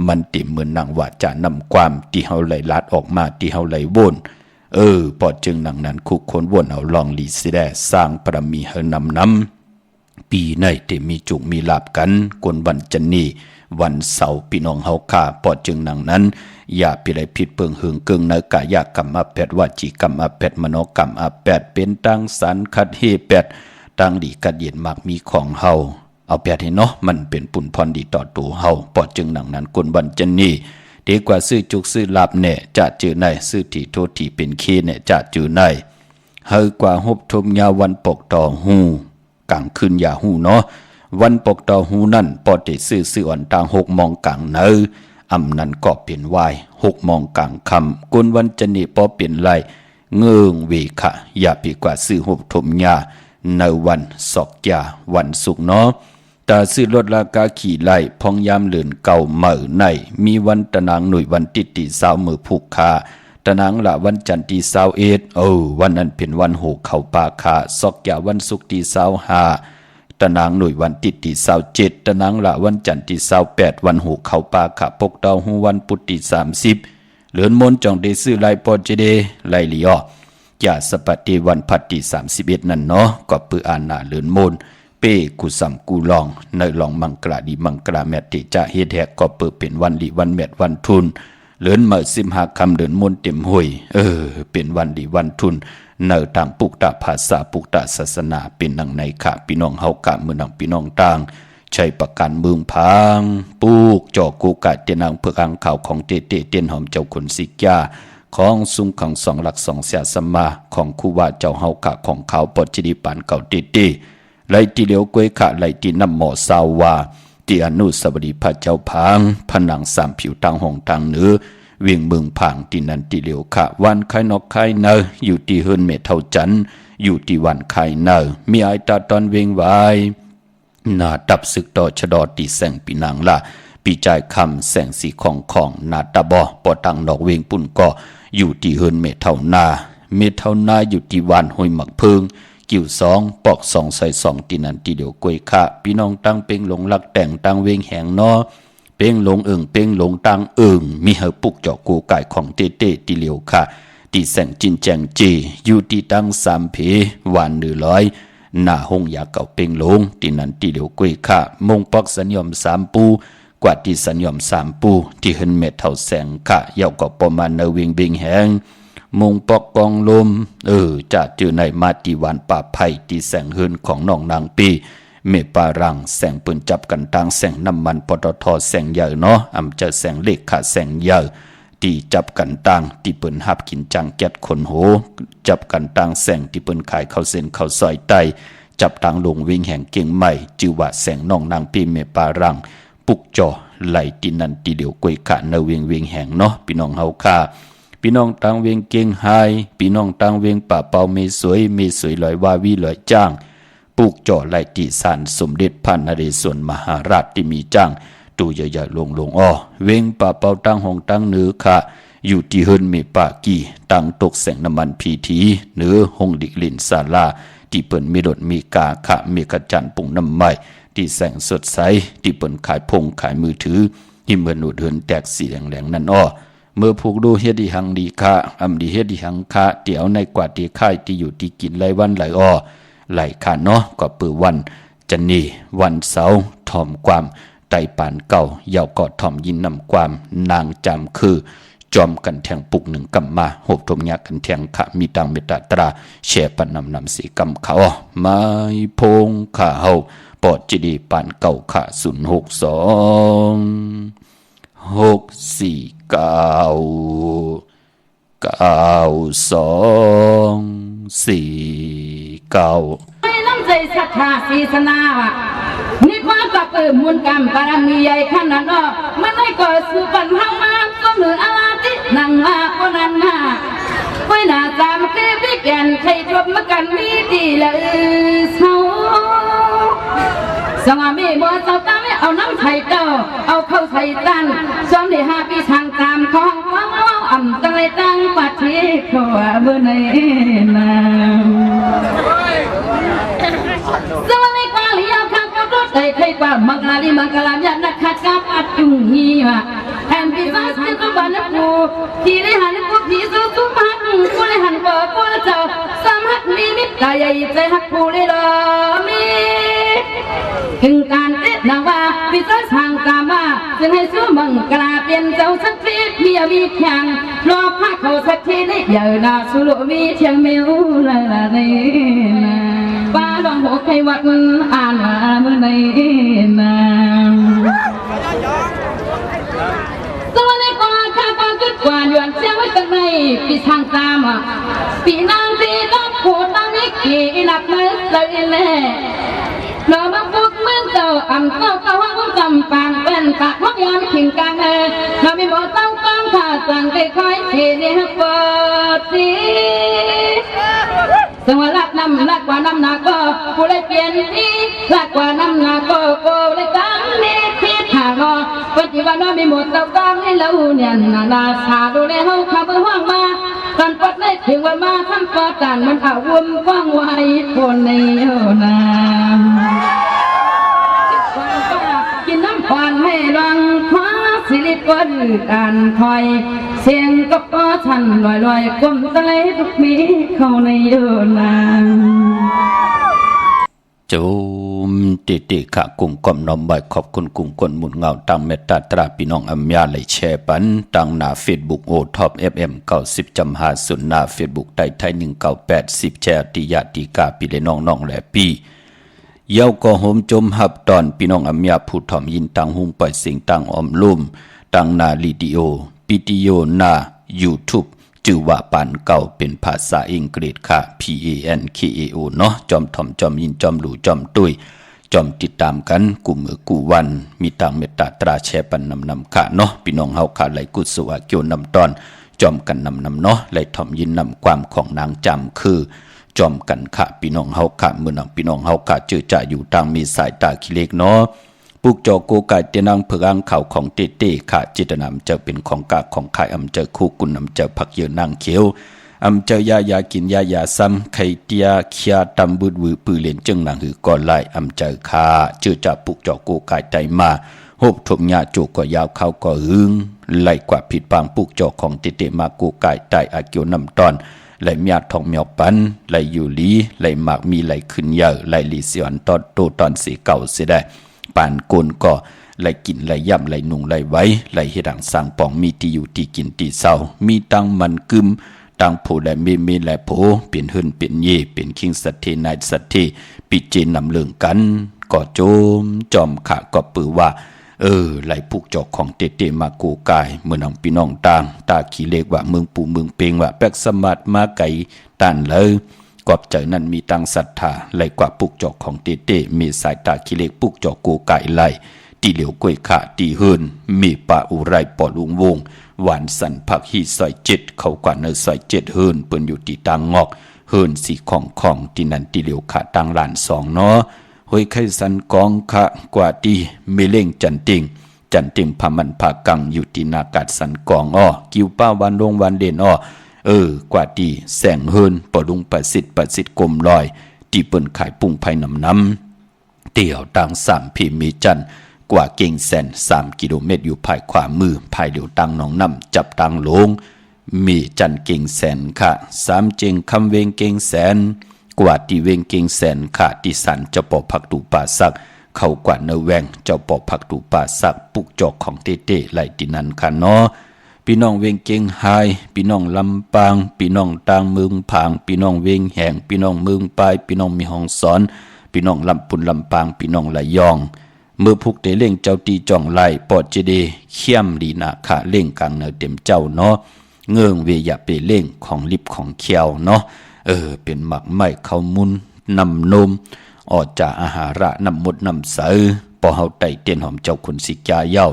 มันติเหมือนนางว่าจะนำความที่เฮาไหลลาดออกมาที่เฮาไหลวนพอจึงหนังนั้นคุกคนวนเอาลองลีสิได้สร้างปรมีเฮนำปีในที่มีจุกมีลาบกันกวนวันจันนีวันเสาร์พี่น้องเฮาค่าพอจึงหนังนั้นอย่าไปได้ผิดเปิงหึงเกิงในกายกรรมอาแปดวาจีกรรมอาแปดมโนกรรมอาแปดเป็นตั้งสันคัดเฮแปดตั้งดีกัดเย็นมากมีของเฮาเอาแปดให้เนาะมันเป็นปุ่นพรดีต่อตัวเฮาพอจึงหนังนั้นกวนวันจันนีดีกว่าซื้อจุกซื้อลาบเนี่ยจะจือในซื้อที่โทษที่เป็นเคเนี่ยจะจือในเฮากว่าฮบทมยาวันปกต่อหูกลางคืนยาหูเนาะวันปกต่อหูนั่นปอติซื้ออ่อนต่าง6 โมงกลางเนออำนั้นก็เปลี่ยนวาย6 โมงกลางคำกุนวันจันนี่ปอเปลี่ยนไรเงื่งเวคะอย่าปีกว่าซื้อฮบทมยาในวันศอกยาวันศุกร์เนาะตาซื้อรถลากาขี่ไล่พองยามเลือนเก่าเหม่อในมีวันตะนางหน่วยวันติดสาวมือผูกคา ตะนังละวันจันทร์ที่21วันนั้นเป็นวันโหเข้าปาคาซอกยาวันศุกร์ที่25ตะนังหน่วยวันติดที่27ตะนังละวันจันทร์ที่28วันโหเข้าปาคาปกดาวหูวันพุธที่30เหลือนมนจองได้ซื้อลายปอเจเดลายลีออยาสปฏิวันพัดที่31นั่นเนาะก็ปืออานาเหลือนมนเป้กุสัมกูลองในลองมังกราดีมังกราแมติจะเฮ็ดแฮกก็เปิดเป็นวันลีวันแมดวันทุนเหลือนมา15ค่ำเดือนมนเต็มห้วยเป็นวันลีวันทุนเนอต่างปุกตะภาษาปุกตะศาสนาเป็นดังในค่ะพี่น้องเฮากะมื้อนังพี่น้องต่างใช้ประกันเมืองพังปุกจอกูกะเตนังเพื่ออังข่าวของเตเตียนหอมเจ้าคนสิกยาของสุงขัง2หลัก2เสียสมาของครูว่าเจ้าเฮากะของเขาปอจิดิปานเก่าเตไลตีเหลียวกวยขะไลตีน้ำหมอสาวาที่อนุสาวรีย์พระเจ้าพังผนังสามผิวทางห้องทางเหนือเวียงเมืองพังที่นันตีเหลียวขะวันไข่นกไข่เนออยู่ที่เฮินเมเท่าจันอยู่ที่วันไข่เนอมีไอตาตอนเวียงไว้นาดับศึกต่อชะดอตีแสงปีนางละปีจ่ายคำแสงสีของนาตาบอปอตังดอกเวียงปุ่นก็อยู่ที่เฮินเมเท่านาอยู่ที่วันห้วยหมักเพิงกิ่ว2ปอก2ใส่2ตีนันตีเดียวกวยค่ะพี่น้องตั้งเป้งหลงลักแต่งตั้งเวงแหงนอเป้งหลงเป้งหลงตั้งมีเหือปุกเจาะกูไก่ของเต้ตีเหลียวค่ะตีแสงจินแจงจีอยู่ที่ตั้ง3 เพวัน100หน้าห้องยาเก่าเป้งหลงตีนันตีเหลียวกวยค่ะมงปอกสัญญอม3 ปูกว่าที่สัญญอม3 ปูที่เห็นเม็ดเท่าแสงค่ะยาวก็ประมาณเนเวงเบงแหงมงปอกกองลมจะเจอในมาติวันป่าไผ่ที่แสงเฮินของน้องนางปีเมปารังแสงปืนจับกันตางแสงน้ำมันปตทแสงใหญ่เนาะอำจะแสงเล็กขาแสงใหญ่ที่จับกันตางที่ปืนหับกินจังแก๊สขนโหจับกันตางแสงที่ปืนขายเข้าเส้นเข้าซอยไตจับทางลงวิ่งแห่งเก่งใหม่จือว่าแสงน้องนางปีเมปารังปุกจอไหลตินันตีเดียวกวยขะเนเวียงแห่งเนาะพี่น้องเฮาค่ะพี่น้องต่างเวียงเก่งไฮพี่น้องต่างเวียงป่าเปาเมสวยลอยวาวีลอยจ้างปลูกจ่อไหลติสานสมเด็จพระนเรศวรมหาราชที่มีจ้างตูใหญ่ๆลงอ้อเวียงป่าเปาตั้งห้องตั้งเหนือค่ะอยู่ที่เฮินเมปากีตั้งตกแสงน้ำมันพีทีเหนือห้องดิกลินศาลาที่เปิ้นมีดดมีกาค่ะมีกระจันปุ่งน้ำไม้ที่แสงสดใสที่เปิ้นขายพงขายมือถือที่เหมือนหนุดเฮินแตกสีแหลงๆนั่นอ้อเมื่อผูกดูเฮ็ดดีหังดีค่ะดีเฮ็ดดีหังค่ะเดี๋ยวในกว่าที่ค่ายที่อยู่ที่กินไหลวันไหลอ้อไหลค่ะเนาะก็เปิดวันจันนี่วันเสาร์ถ่อมความไตปานเก่าเยาวก็ถ่อมยินนำความนางจำคือจอมกันแทงปุกหนึ่งกำมาหบทมยากันแทงค่ะมีตังเมตตาตราแช่ปันนำสีกำเขาไม้พงข่าเฮาปอดจีดีปานเก่าค่ะให้น้ำใจศรัทธาศรีสนาวะนี่ความกับมูลกรรมบารมีใหญ่ขนาดนั้นมันให้ก่อสู่ปัญหามาก็เหนืออาลาตินังมาก็นันมาไว้หน้าตามเกพิแกนใครทบมากันมีดีละเศร้าสงามีบัวเจ้าตาไม่เอาน้ำไทยเต้าเอาเข้าไทยตันซ้อมได้5 ปีทางตามของวังเอาอ่ำตั้งเลยตั้งปัดที่ขวาเบอร์ในน้ำสวัสดีกว่าเลี้ยวข้างกับรถไทยใครกว่ามังกลายันนักขัดกับอัดจุงฮีวะแฮมปี้ฟัสต์ก็บ้านกูที่ได้หันกูผีสู้ทุกพักกูได้หันบ่กูเจ้าสามหักมีมิตรใหญ่ใจหักกูได้รอมีถึงการเอ็ดนางว่าพิจารณาตามว่าจึงให้สู้มังกลาเปลี่ยนเจ้าสักทีเมียมีแข่งรอพักเขาสักทีได้เยอะนาสุรุมีเชียงเมียวละในนาป้าลองหัวใครวัดอ่านมาเมื่อในนาสวัสดีกว่าข้าก็กึศกว่าหยวนเสียงไว้ตั้งในปีทางตามอ่ะปีนางปีต้องผูดตั้งนิกี่หลับเมื่อเลยแล่เราบังปุกเมืองเจ้าอ่ำเจ้าเก้าห้องจำปางเป็นปากพักยามขิงกลางเราไม่บอกเต้ากองผ่าสั่งค่อยๆเทเนฮักปอดสีสวัสดิ์ลักกว่าน้ำหนักก็กูเลยเปลี่ยนที่ลักกว่าน้ำหนักก็กูเลยตั้งเนที่หางอ ปฏิวัติว่าไม่หมดเราต้องให้เราเนี่ยนาชาดูแลเฮาขับห้องมากันปัดได้ถึงวันมาทำประกันมันอาวุธกว้างไว้คนในเฮานากินน้ำควันให้รังคว้าสิริกนการคอยเสียงก็ป้อทันลอยๆก้มตะเลยทุกมีเข้าในเฮานาจูมติขะกุ่งก่อมน้อมใบขอบคุณกุ่งกลหมุนเงาตังเมตตาตราพี่น้องอัมยาเลยแชร์ปันตังหน้าเฟซบุ๊กโอท็อป FM 90.50หน้าเฟซบุ๊กไทย1980แชร์ติยาติกาพี่เลน้องๆและพี่เย้าก็โหมจมหับตอนพี่น้องอัมยาผู้ถ่อมยินตังหุงปล่อยเสียงตังออมลุ่มตังนาลีดิโอปิติโยนา YouTubeจื่อว่าปานเก่าเป็นภาษาอังกฤษค่ะ PANKAO เนาะจอมถ่อมจอมยินจอมหลู่จอมตุ้ยจอมติดตามกันกูมือกูวันมีต่างเมตตาตราแชร์ปันนำค่ะเนาะพี่น้องเฮาค่ะไหลกุศลเกี่ยวนำตอนจอมกันนำเนาะไหลถ่อมยินนำความของนางจำคือจอมกันค่ะพี่น้องเฮาค่ะเมื่อนังพี่น้องเฮาค่ะเจอจะอยู่ทางมีสายตาขี้เล็กเนาะปุกจอโกกายเตนังเพืองข่าวของเต้ค่ะจิตนำจะเป็นของกากของขายอำเจอคู่กุนอำเจอผักเยอะนางเขียวอำเจอยากินยาซ้ำไข่เตียเคียตำบุดวือปือเลียนจึงนางหือก่อนไล่อำเจอคาเจอจะปุกจอโกกายใจมาหบถมยาโจก็ยาวเขาก็หึงไล่กว่าผิดปางปุกจอของเต้มาโกกายใจอาเกียวนำตอนไหลเมียทองเมียวปันไหลอยู่ลีไหลหมากมีไหลขึ้นเยอะไหลลีเสียนตอนโตตอนสีเก่าเสียได้ปานโกนก็ไหลกินไหลย่ำไหลนุ่งไหลไว้ไหลเฮดังสร้างปองมีที่อยู่ที่กินที่เศร้ามีตังมันกึมตังโผและเมและโผเป็นหื่นเป็นเย่เป็นคิงสัตเทนายสัตเทปิเจนนำเลืองกันก็โจมจอมขะก็ปือว่าไหลผูกจอกของเตมากูกายเมื่อน้องพี่น้องต่างตาขี้เล็กว่าเมืองปู่เมืองเปงว่าแปกสมัดมาไก่ตันเลยกอบใจนั้นมีตังศรัทธาไหลกว่าปุกจอกของเต้มีสายตาขี้เล็กปุกจอกกูไก่ไหลตีเหลียวกล้วยขาตีเฮินมีป่าอุไรปอลุงวงหวานสันผักฮีซอย7เขากว่าเนอซอย7เฮินเปิ้นอยู่ที่ตังงอกเฮินสีของที่นั่นตีเหลียวขาตังหลาน2เนาะห้อยไข่สันกองขะกว่าตีเมเล่งจันติงพามันพากังอยู่ที่นากาศสันกองอ้อกิ้วป้าวันลงวันเด่นอ้อกว่าตีแสงเฮินปอลุงประสิทธิ์กลมลอยตีเปิ้นขายปุ้งไผ่น้ำเตี่ยวตัง3พีมีจันกว่าเก่งแสน3กิโลเมตรอยู่ภายขวามือภายเหลียวตังหนองน้ำจับตังลงมีจันเก่งแสนค่ะ3เจงคำเวงเก่งแสนกว่าตีเวงเก่งแสนค่ะที่สันเจ้าปอผักตูป่าสักเข้ากว่าเนแวงเจ้าปอผักตูป่าสักปุกจอกของเต้ไหลที่นั่นค่ะเนาะพี่น้องเวงเก่งไฮพี่น้องลำปางพี่น้องต่างเมืองผางพี่น้องเวงแห่งพี่น้องเมืองปลายพี่น้องมีห้องสอนพี่น้องลำปุนลำปางพี่น้องละยองเมื่อพุกเตเล่งเจ้าตีจ่องไหลปอดเจเดเข้มดีนาขาเล่งกลางเนอเต็มเจ้าเนาะเงื่องเวียเปเล่งของลิบของเขียวเนาะเป็นหมักไม้ข้าวมุนนำนมออกจากอาหาระนำมดนำเสือพอเฮาไต่เตียนหอมเจ้าคุณสิกาเย้า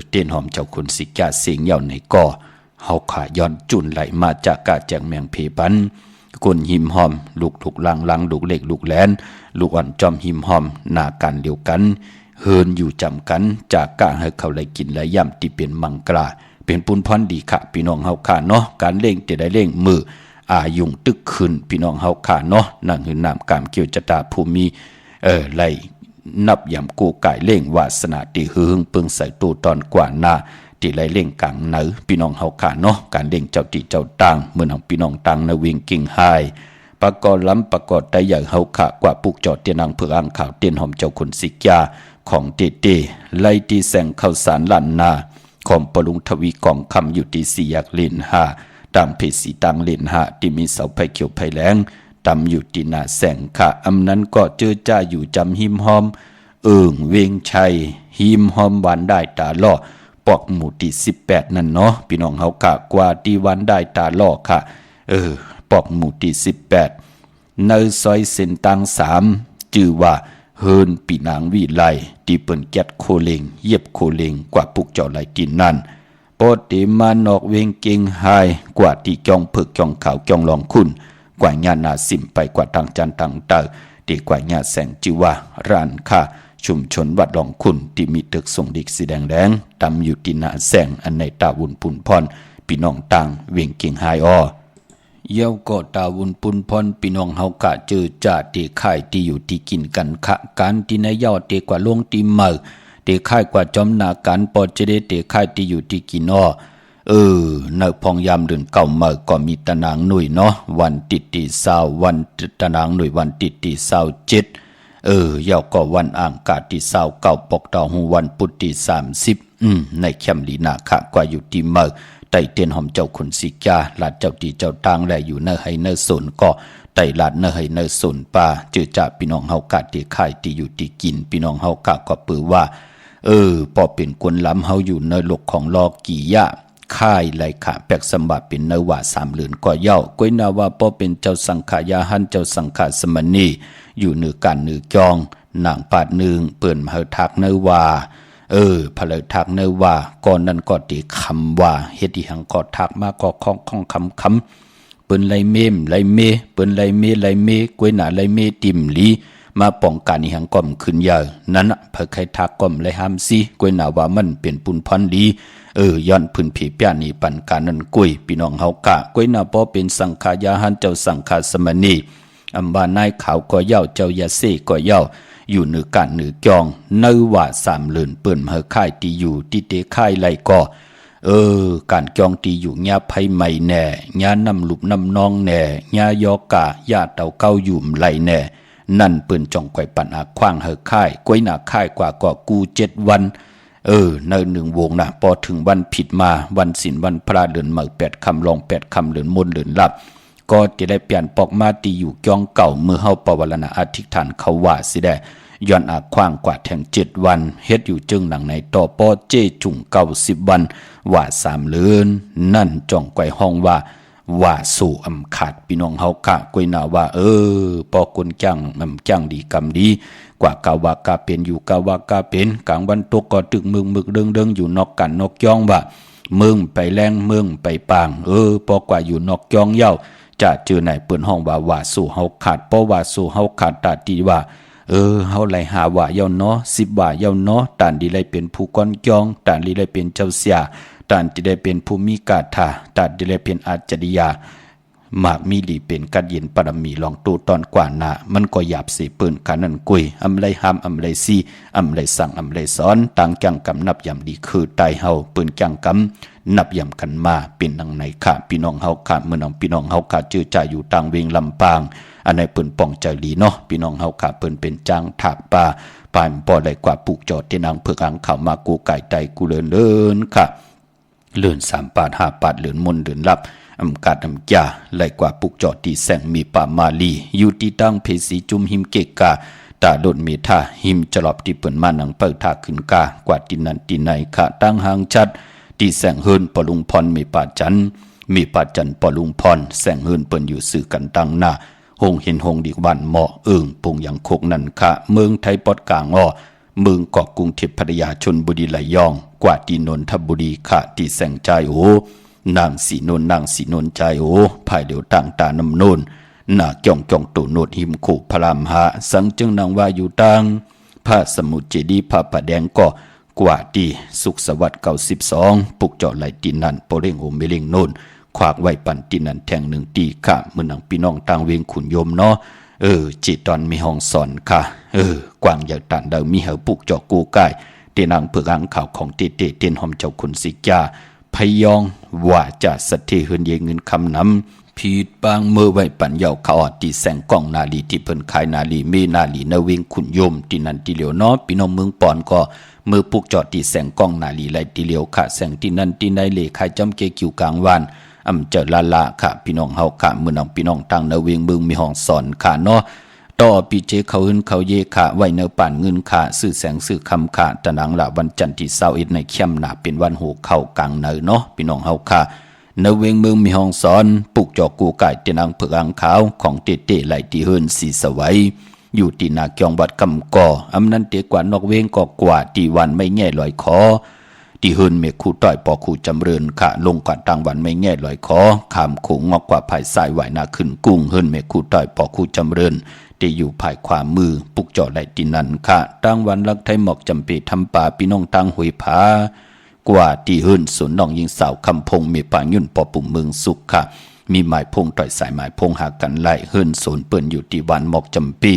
เตียนหอมเจ้าคุณสิกาเสียงเย้าในก่อเฮาขาย้อนจุนไหลมาจากกาแจงแมงเพปันคนหิมหอมลูกถูกลังลูกเล็กลูกแหลนลูกอ่อนจอมหิมหอมหนากันเดียวกันเฮินอยู่จำกันจากกะให้เขาไหลกินและย่ำที่เป็นมังกราเป็นปุนพรดีค่ะพี่น้องเฮาขาเนาะการเล่งจะได้เล่งมืออายุงตึกขึ้นพี่น้องเฮาขาเนาะนั่นคือนามกามเกี่ยวจตาภูมิไหลนับยำกูไก่เล่งวาสนาตีหึงปึงใส่ตู้ตอนกว่านาที่ไหลเล่งกลางเหนือพี่น้องเฮาขาเนาะการเล่งเจ้าตีเจ้าต่างเมื่อน้องพี่น้องต่างนะวิ่งกิ่งไฮปากอล้ำปากอได้ใหญ่เฮาขากว่าปุกจอดเตียนางเพื่ออ่างข่าวเตียนหอมเจ้าคนสิกาของเต้ไล่ตีแสงข้าวสารล้านนาของปลุงทวีกองคำอยู่ที่4 ยักษ์เลน5ตามเพสีตังเลน5ที่มีเสาไผ่เขียวไผ่แหลงตำอยู่ที่นาแสงค่ะอำนั้นก็เจอจ้าอยู่จำหิมหอมเวงชัยหิมหอมหวานได้ตาล่อปอกหมู่ที่18นั่นเนาะพี่น้องเฮากะกว่าที่หวานได้ตาล่อค่ะปอกหมู่ที่18ในซอยเส้นตัง3ชื่อว่าเฮินปีนางวิไลที่เปิ้นแก๊ดโคเลงเย็บโคเลงกว่าปุกเจ้าไหลกินนั่นปอติมานอกเวงเก่งไฮกว่าที่จองเพิกจองขาวจองลองคุณกว่าญานาสิมไปกว่าทางจันทางเตอตีกว่าญาแสงจิว่าร้านค่า ชุมชนวัดหลองคุณที่มีตึกส่งดิกสีแดงแดงตำอยู่ที่หน้าแสงอันในตาวุนปุนพรพี่น้องต่างเวียงเกียงไฮอ้อเย้าก็ตาวุนปุนพรพี่น้องเฮากะเจอจ่าเตข่ายที่อยู่ที่กินกันขะการที่ในยอดเตกว่าลงตีเมือเตข่ายกว่าจอมนาการปอจะได้เตข่ายที่อยู่ที่กินอ้อในพองยามเดือนเก่าเมื่อก็มีตะนางหนุ่ยเนาะวันติดตีเศร้าวันตะนางหนุ่ยวันติดตีเศร้า7เย้าก็วันอ่างกาที่เศร้าเก่าปกดาวหงวันพุธที่30ในแคมลีนาคะกว่าอยู่ที่เมื่อไต่เตียนหอมเจ้าขุนสิกาหลาดเจ้าตีเจ้าทางและอยู่เนให้เนสนก็ไต่หลาดเนให้เนสนป่าเจอจ่าพี่น้องเฮากะที่ค่ายที่อยู่ที่กินพี่น้องเฮากะก็ปือว่าพอเป็นคนล้ำเฮาอยู่ในโลกของลอกี่ยะค่ายไหลขาแปกสมบัติเป็นเนว่า3 เหลือนก็เย้าก้อยนาว่าพอเป็นเจ้าสังขายาหันเจ้าสังขสมณีอยู่เหนือการเหนือจองนางปาดหนึ่งเปิ่นเฮาทักเนว่าพะเลยทักเนว่าก่อนนั้นก็ติคำว่าเฮ็ดอีหังก็ทักมาก็ข้องคำเปิ้นไลเมมไลเมเปิ้นไลเมก้อยหน้าไลเมติมลีมาป้องกันอีหังก่อมขึ้นยานั้นเพิ่นใครทักก่อมไลหามซีก้อยหน้าว่ามันเป็นปุนพรดีย้อนพื้นผีเปียนี่ปันการนั้นกุ้ยพี่น้องเฮากะก้อยหน้าบ่เป็นสังขายาหันเจ้าสังขสมณีอำบานายขาวก็เย้าเจ้ายาเซก็เย้าอยู่เหนือการเหนือจองเนว่า3 เหลือนเปิ้นเฮาค่ายตีอยู่ที่เตค่ายไหลก็การจองตีอยู่ญาไผใหม่แน่ญาน้ำลุบน้ำนองแน่ญายอกะญาเต่าเก้าอยู่ไหลแน่นั่นเปิ้นจ้องไกวปันอาขว้างเฮาค่ายก้อยหน้าค่ายกว่าก็กู7 วันใน1 วงนะพอถึงวันผิดมาวันศีลวันพระเดือนเมื่อ8 ค่ำลอง8 ค่ำเดือนมนเดือนลับก็จะได้เปลี่ยนปอกมาตีอยู่จองเก่าเมื่อเฮาปวารณาอธิษฐานเขาว่าสิได้ย้อนอาขว้างกว่าแทง7 วันเฮ็ดอยู่จึงหลังในต่อปอเจจุ่ง90 วันว่า3 เหลือนนั่นจ้องไกวห้องว่าสู่อำขาดพี่น้องเฮากะก้อยหน้าว่าปอคนจังดีกรรมดีกว่ากาวากาเป็นอยู่กาวากาเป็นกลางวันตกก็ตึกมึกเดิงอยู่นอกกันนอกจ้องว่ามึงไปแรงมึงไปปางปอกว่าอยู่นอกจ้องเย้าจะเจอไหนเปิ้นห้องว่าสู่เฮาขาดเพราะว่าสู่เฮาขาดตาตีว่าเฮาไหลหาว่าเย้าเนาะ10 ว่าเย้าเนาะตานดีไหลเป็นผู้ก้อนจองตานดีไหลเป็นเจ้าเสียตานที่ได้เป็นผู้มีกาถาตานที่ได้เป็นอาจริยาหมากมีหลีเป็นกัดเย็นปรมีลองตูตอนกว่านามันก็หยาบสีปืนกันนั่นกุยอำไรห้ามอำไรซีอำไรสั่งอำไรสอนต่างจังกำนับยำดีคือตายเฮาปืนจังกำนับยำกันมาเป็นดังไหนค่ะพี่น้องเฮาค่ะเมื่อน้องพี่น้องเฮาค่ะจื้อจ่ายอยู่ต่างเวงลำปางอันไหนปืนป่องใจหลีเนาะพี่น้องเฮาค่ะปืนเป็นจังถากป่าปานบ่ได้กว่าปลูกจอดที่นางเผือกอังเข้ามากูไก่ไตกูเลินค่ะเลื่อน3 ปาด5 ปาดเลื่อนมนเลื่อนลับอำกาดอำจ่าไหลกว่าปุกจอดที่แสงมีป่ามาลีอยู่ที่ตั้งเพสีจุมหิมเกกาตาโดนเมธาหิมจลอบที่เปิ่นมานังเปิดทาขึ้นกากว่าที่นั้นที่ไหนค่ะตั้งหางชัดที่แสงเฮินปลุงพรมีป่าจันปลุงพรแสงเฮินเปิ่นอยู่สื่อกันตั้งหน้าหงเห็นหงดีกวันเหมาะปุงอย่างโคกนั่นค่ะเมืองไทยปอดกลางอ้อเมืองเกาะกรุงเทพพัทยาชลบุรีไหลยองกว่าที่นนทบุรีค่ะที่แสงใจนางสีนนใจภายเดียวต่างตาน้ำนนหน้าจ้องตูโนดหิมขู่พรามหาสังจึงนางว่าอยู่ต่างพระสมุทรเจดีย์พระประแดงก็กว่าดีสุขสวัสดิ์92ปุกเจาะไหลตีนันโปเร่งโอเมเร่งโนนขวากไว้ปันตีนันแทง1 ตีค่ะเมื่อนังพี่น้องต่างเวียงขุนยมเนาะจิตตอนมีห้องสอนค่ะกว้างใหญ่ตันเดิมมีเหาปุกเจาะกูใกล้เตนางเผือกอังข่าวของเตนหอมเจ้าขุนสิกาพยองว่าจะสะเทเฮือนเยเงินคำนำพีดปางเมื่อไว้ปัญญาเขาอดีแสงกล้องนาลีที่เพิ่นขายนาลีเมนาลีนเวงขุนยมที่นั่นที่เหลียวเนาะพี่น้องเมืองปอนก็มือปุกจอดที่แสงกล้องนาลีไหลที่เหลียวค่ะแสงที่นั่นที่ในเลขายจำเกคิวกลางวันอำเจอละค่ะพี่น้องเฮาค่ะมื้อน้องพี่น้องตั้งนเวงเมืองมีห้องสอนค่ะเนาะต่อปีเจเขาหึนเขาเยค่ะไว้เนป่านเงินค่ะซื้อแสงซื้อคำค่ะตะนังละวันจันทร์ที่21ในเข้มหนาเป็นวันหูเข้ากลางเนเนาะพี่น้องเฮาค่ะเนเวงเมืองมีห้องสอนปลูกจอกกูไก่ตะนังเผือกอังขาวของเตไหลที่เฮินสีสวัยอยู่ที่นาเกียงวัดกำก่ออำนั้นเตกว่านอกเวงก็กว่าที่วันไม่แง่ลอยคอที่เฮินเมฆคู่ต้อยปอคู่จำเริญค่ะลงกว่าต่างวันไม่แง่ลอยคอขามโขงงอกกว่าภายสายไหวนาขึ้นกุ้งเฮินเมฆคู่ต้อยปอคู่จำเริญเต ที่อยู่ภายขวามือปุกจ่อไหลตินันค่ะตั้งวันลักไทยหมอกจำปีทำป่าพี่น้องตั้งหวยผากว่าที่หื่นสวนน้องยิงสาวคำพงมีป่ายุ่นปอปุ่มเมืองสุขค่ะมีหมายพงต่อยสายหมายพงหากันไล่หื่นสวนเปิ้นอยู่ที่วันหมอกจำปี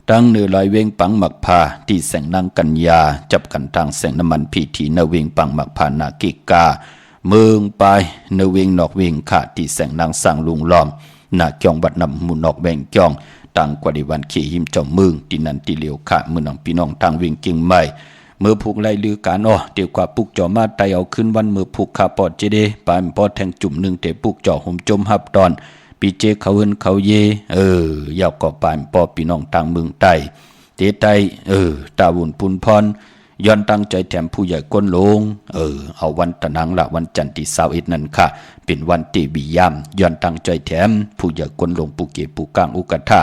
ตั้งเนื้อลอยเวงปังหมักพาที่แสงนางกัญญาจับกันทางแสงน้ำมันพีทีเนเวงปังหมักพานากิกาเมืองไปเนเวงนอกเวงขาที่แสงนางสร้างลุงล้อมนาจองบัดนำมุนนอกแวงจองต่างกว่าดีวันเขหิมเจ้าเมืองที่นันที่เหลียวขาเมืองน้องพี่น้องทางเวงเก่งใหม่เมื่อผูกไล่ลือการเดี๋ยวกว่าปุกจ่อมาไตเอาขึ้นวันเมื่อผูกขาปอดเจเดปานปอดแทงจุ่มหนึ่งเตะปุกจ่อห่มจมหับตอนปีเจเขาเอินเขาเยยาวก่อปานปอพี่น้องทางเมืองใต้เตไตตาวุ่นปุนพรย้อนตั้งใจแถมผู้ใหญ่ก้นลงเอาวันตะนังละวันจันทร์ที่21นั่นค่ะเป็นวันเตบียามย้อนตั้งใจแถมผู้ใหญ่ก้นลงปูเกปูกลางอุกทะ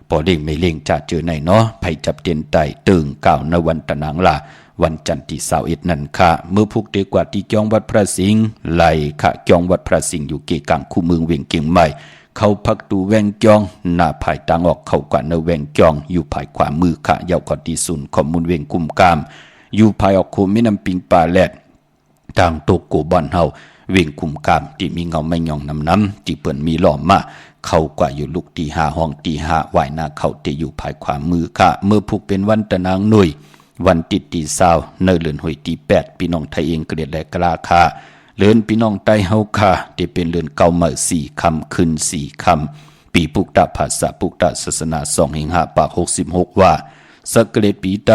พอเล่งไม่เล่งจะเจอไหนเนาะไผจับเตียนไตตึงก่าวในวันตะนังละวันจันทร์ที่21นั่นค่ะเมื่อพุกเดกว่าที่จองวัดพระสิงห์ไหลค่ะจองวัดพระสิงห์อยู่เกกลางคู่เมืองเวียงเกียงใหม่เขาพักตูแวงจองหน้าภายต่างออกเข้ากว่าในแวงจองอยู่ภายขวามือค่ะยาวกว่าที่ศูนย์ข้อมูลเวียงกุมกามอยู่ภายออกโคมิน้ำปิงป่าแลดทางโตโกบอนเฮาเวียงกุมกามที่มีเงาไม่ยองน้ำที่เปิ่นมีหล่อมมาเข้ากว่าอยู่ลูกตี5ห้องตี5วายนาเขาที่อยู่ภายขวามือค่ะเมื่อพุกเป็นวันตะนางหนุ่ยวันติดตีเศร้าเนื้อเลือนหวยตี8พี่น้องไทยเองเกลียดและกล้าค่ะเลือนพี่น้องไต้เฮาค่ะที่เป็นเลือนเก่ามา4คำขึ้น4คำปีปุกตะภาษาปุกตะศาสนา2/5ปาก66ว่าสกเกลปีไต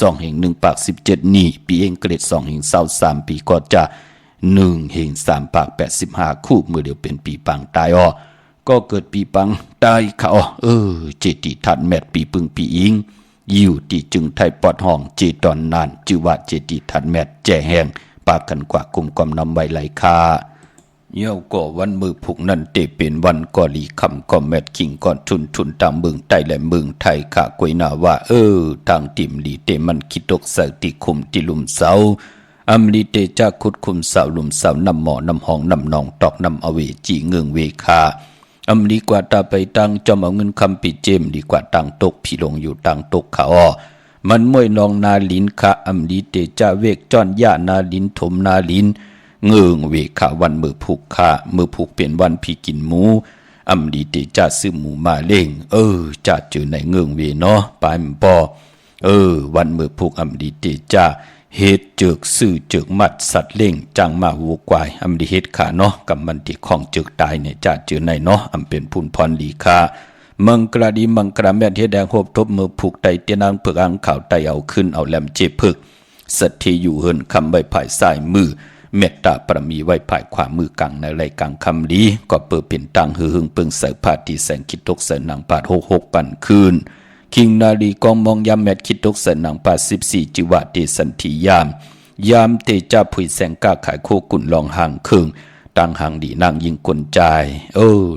2/1ปาก17นี่ปีเองเกล2/23ปีก็จะ1/3ปาก85คู่เมื่อเดียวเป็นปีปังตายก็เกิดปีปังตายค่ะเจติทัดแมดปีปึงปีอิงอยู่ที่จึงไทยปอดห้องเจตอนนานจือว่าเจติทัดแมดแจ่แห้งปากกันกว่ากลุ่มกอมนำไว้ไหลคาเยี่ยวก็วันมือผูกนั่นเตเป็นวันก่อลีคำก่อแมดคิงก่อนทุนตามเมืองใต้และเมืองไทยค่ะกวยนาว่าทางติมลีเตมันคิดตกใส่ติคุมติลุมเสาอำลีเตจะคุดคุมเสาลุมเสานำหมอนำห้องนำนองตอกนำอเวจีเงืองเวคาอำลีกว่าตาไปตังจอมเอาเงินคำปิเจมดีกว่าตังตกพี่ลงอยู่ตังตกขามันมวยนองนาลินค่ะอำลีเตจะเวกจอนย่านาลินถมนาลินเงืองเวขาวันมือผูกค่ะมือผูกเปลี่ยนวันพี่กินหมูอำลีเตจะซื้อหมูมาเล่งจะเจอในเงืองเวเนาะปายมปอวันมือผูกอำลีเตจะเฮ็ดเจือกซื่อเจือกมัดสัตว์เล่งจังมาวัวควายอำดีเฮ็ดขาเนาะกับมันที่ของเจือกตายเนี่ยจะเจอในเนาะอำเป็นพูนพรลีคามังกราดีมังกราแม่นเฮ็ดแดงโหบทบมือผูกไตเตียนางเผือกอังข่าวไตเอาขึ้นเอาแหลมเจ็บพึกสัตว์ที่อยู่เฮินคำใบภายซ้ายมือเมตตาปรมีไว้ภายขวามือกลางในไหลกลางคำลีก็เปิดเป็นตังหือหึงเปิงเสพาที่แสงคิดตกเสนางปาด66ปั่นคืนคิงนาลีกองมองยามแมดคิดตกเสนางปา14จิวะเตสันทียามเตจะผุยแสงกาขายโคกุนลองห่างครึ่งตังห่างดีนางยิงกลใจ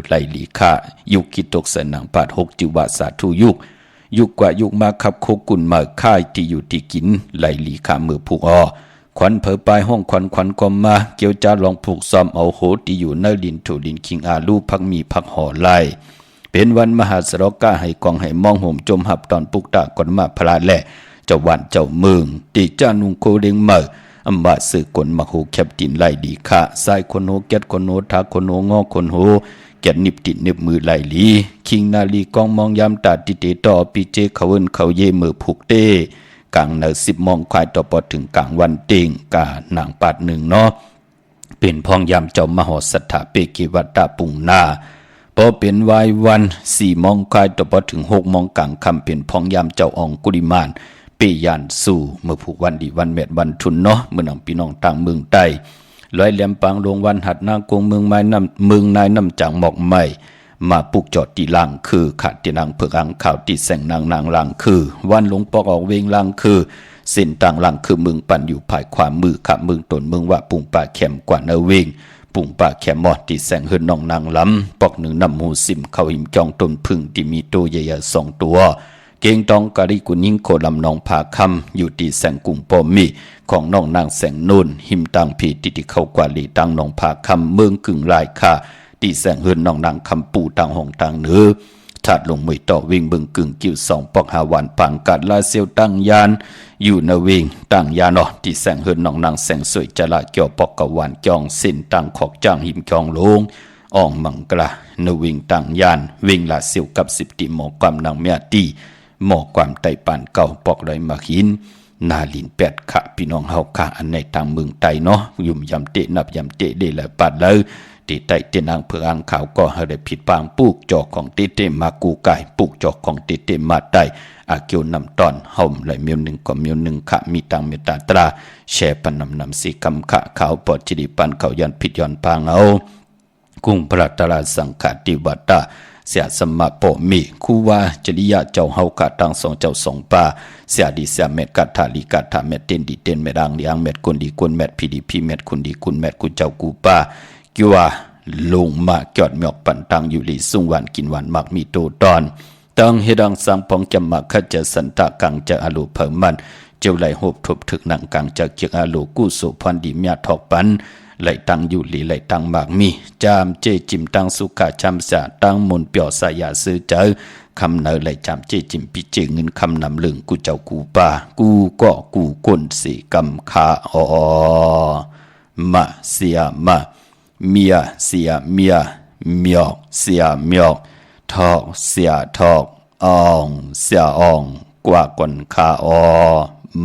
ไหลหลีค่ายุคคิดตกเสนางปาด6จิวะสาธุยุคกว่ายุคมาขับโคกุนมาค่ายที่อยู่ที่กินไหลหลีค่ามือผูกขวัญเผยปลายห้องขวัญก็มาเกี่ยวจ้าลองผูกซ้อมเอาโหที่อยู่ในดินถูดินคิงอาลูพักมีพักห่อไล่เป็นวันมหาสรก้าให้กองให้มองห่มจมหับตอนปุกตะก่อนมาพลาแหล่เจ้าวันเจ้าเมืองตีจ้านุงโคเดงเมออัมบะสื่อกลมาโหแคบตินไล่ดีค่ะสายคนโหแกดคนโหทาคนโหงอคนโหแกดนิบติดนิบมือไล่ลีคิงนาลีกองมองยามตาติเตต่อปีเจเขาเอินเขาเยมือผูกเต้กลางเนอ10 มองควายต่อปอถึงกลางวันเต็งกาหนังปาดหนึ่งเนาะเป็นพองยามเจ้ามหสัทธาเปกิวัตตาปุงนาพอเป็นวายวัน4 มองควายต่อปอถึง6 มองกลางคำเป็นพองยามเจ้าอองกุลิมานเปยานสู่เมื่อผูกวันดีวันเม็ดวันทุนเนาะเมื่อน้องพี่น้องต่างเมืองใต้ลอยแหลมปางลงวันหัดนางกงเมืองไม้น้ำเมืองนายน้ำจังหมอกใหม่มาปลุกจอดตีลังคือขาดตีนางเผือกอังข่าวตีแสงนางลังคือวันหลงปอกออกเวงลังคือเส้นต่างลังคือเมืองปั่นอยู่ภายขวามือขาเมืองตนเมืองว่าปุ่งป่าแคมกว่าเนเวงปุ่งป่าแคมมอดตีแสงเฮินนองนางล้ำปอกหนึ่งนำหูซิมเข้าหิมจองต้นพึ่งที่มีตัวใหญ่ๆ2 ตัวเก่งตองกะริกุนิ่งโคลำนองผาคำอยู่ตีแสงกุ่งปอมีของน้องนางแสงนุ่นหิมตังผีติเข้ากว่าลีตังนองผาคำเมืองกึ่งลายค่ะตีแสงเฮินน้องนางคำปูต่างห้องต่างเนื้อ ถาดลงมือต่อวิ่งบึงกึ่งกิ้วสองปอกหาวันปังกัดลาเซียวตั้งยานอยู่นวิ่งตั้งยานที่แสงเฮินน้องนางแสงสวยจะละเกี่ยวปอกกะวันจองสินตั้งขอกจ้างหิมจองลงอ่องมังกลานวิ่งตั้งยานวิ่งลาเซียวกับ10ตีหมอความนางเมียตีหมอความไตปานเก่าปอกเลยมาหินนาลิน8ขะพี่น้องเฮาค่ะอันในทางเมืองไตเนาะยุ่มยำเตะนับยำเตะได้แล้วปัดเลยตีไตเตนางเพื่ออ่างขาวก็ให้ได้ผิดปางปลูกจอกของเตเตมากูไก่ปลูกจอกของเตเตมาไตอาเกียวนำตอนห่มไหลเมียวหนึ่งกว่าเมียวหนึ่งขะมีตังเมตตาตราแช่ปันนำสีกำขะขาวปอดจิริปันเขายันผิดยันปางเอากุ้งพระตราสังขติวัตตาเสียสมะโปมีคู่ว่าจริยะเจ้าเฮากะตังสองเจ้าสองป่าเสียดีเสียเม็ดกัดทาลีกัดทาเม็ดเต้นดีเต้นเม็ดอังเลียงเม็ดกุนดีกุนเม็ดพีดีพีเม็ดคุณดีคุณเม็ดกูเจ้ากูป่ากิว่าลงมาจอดหมอกปันตังอยู่ลีสุงวันกินวันมักมีโตตอนตังเฮดังสังปองจำมักขจะสันตะกังจะอโลเพิ่มมันเจ้าไหลหบทบถึกหนังกังจะเกียงอโลกู้สุพันดีเมียทอกปันไหลตังอยู่หลีไหลตังมากมีจามเจจิมตังสุขาจำสะตังมนเปียวสายาซื้อเจอคำเนอไหลจามเจจิมปิเจเงินคำนำลึงกูเจ้ากูป่ากูก็กูก้นสีกำคาอมาเสียมาเมียเสียเมียเมียกเสียเมียกทอกเสียทอกอ่องเสียอ่องกว่าก่อนคาอ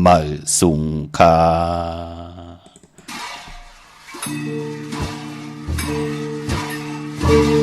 มาสุงคาThank you.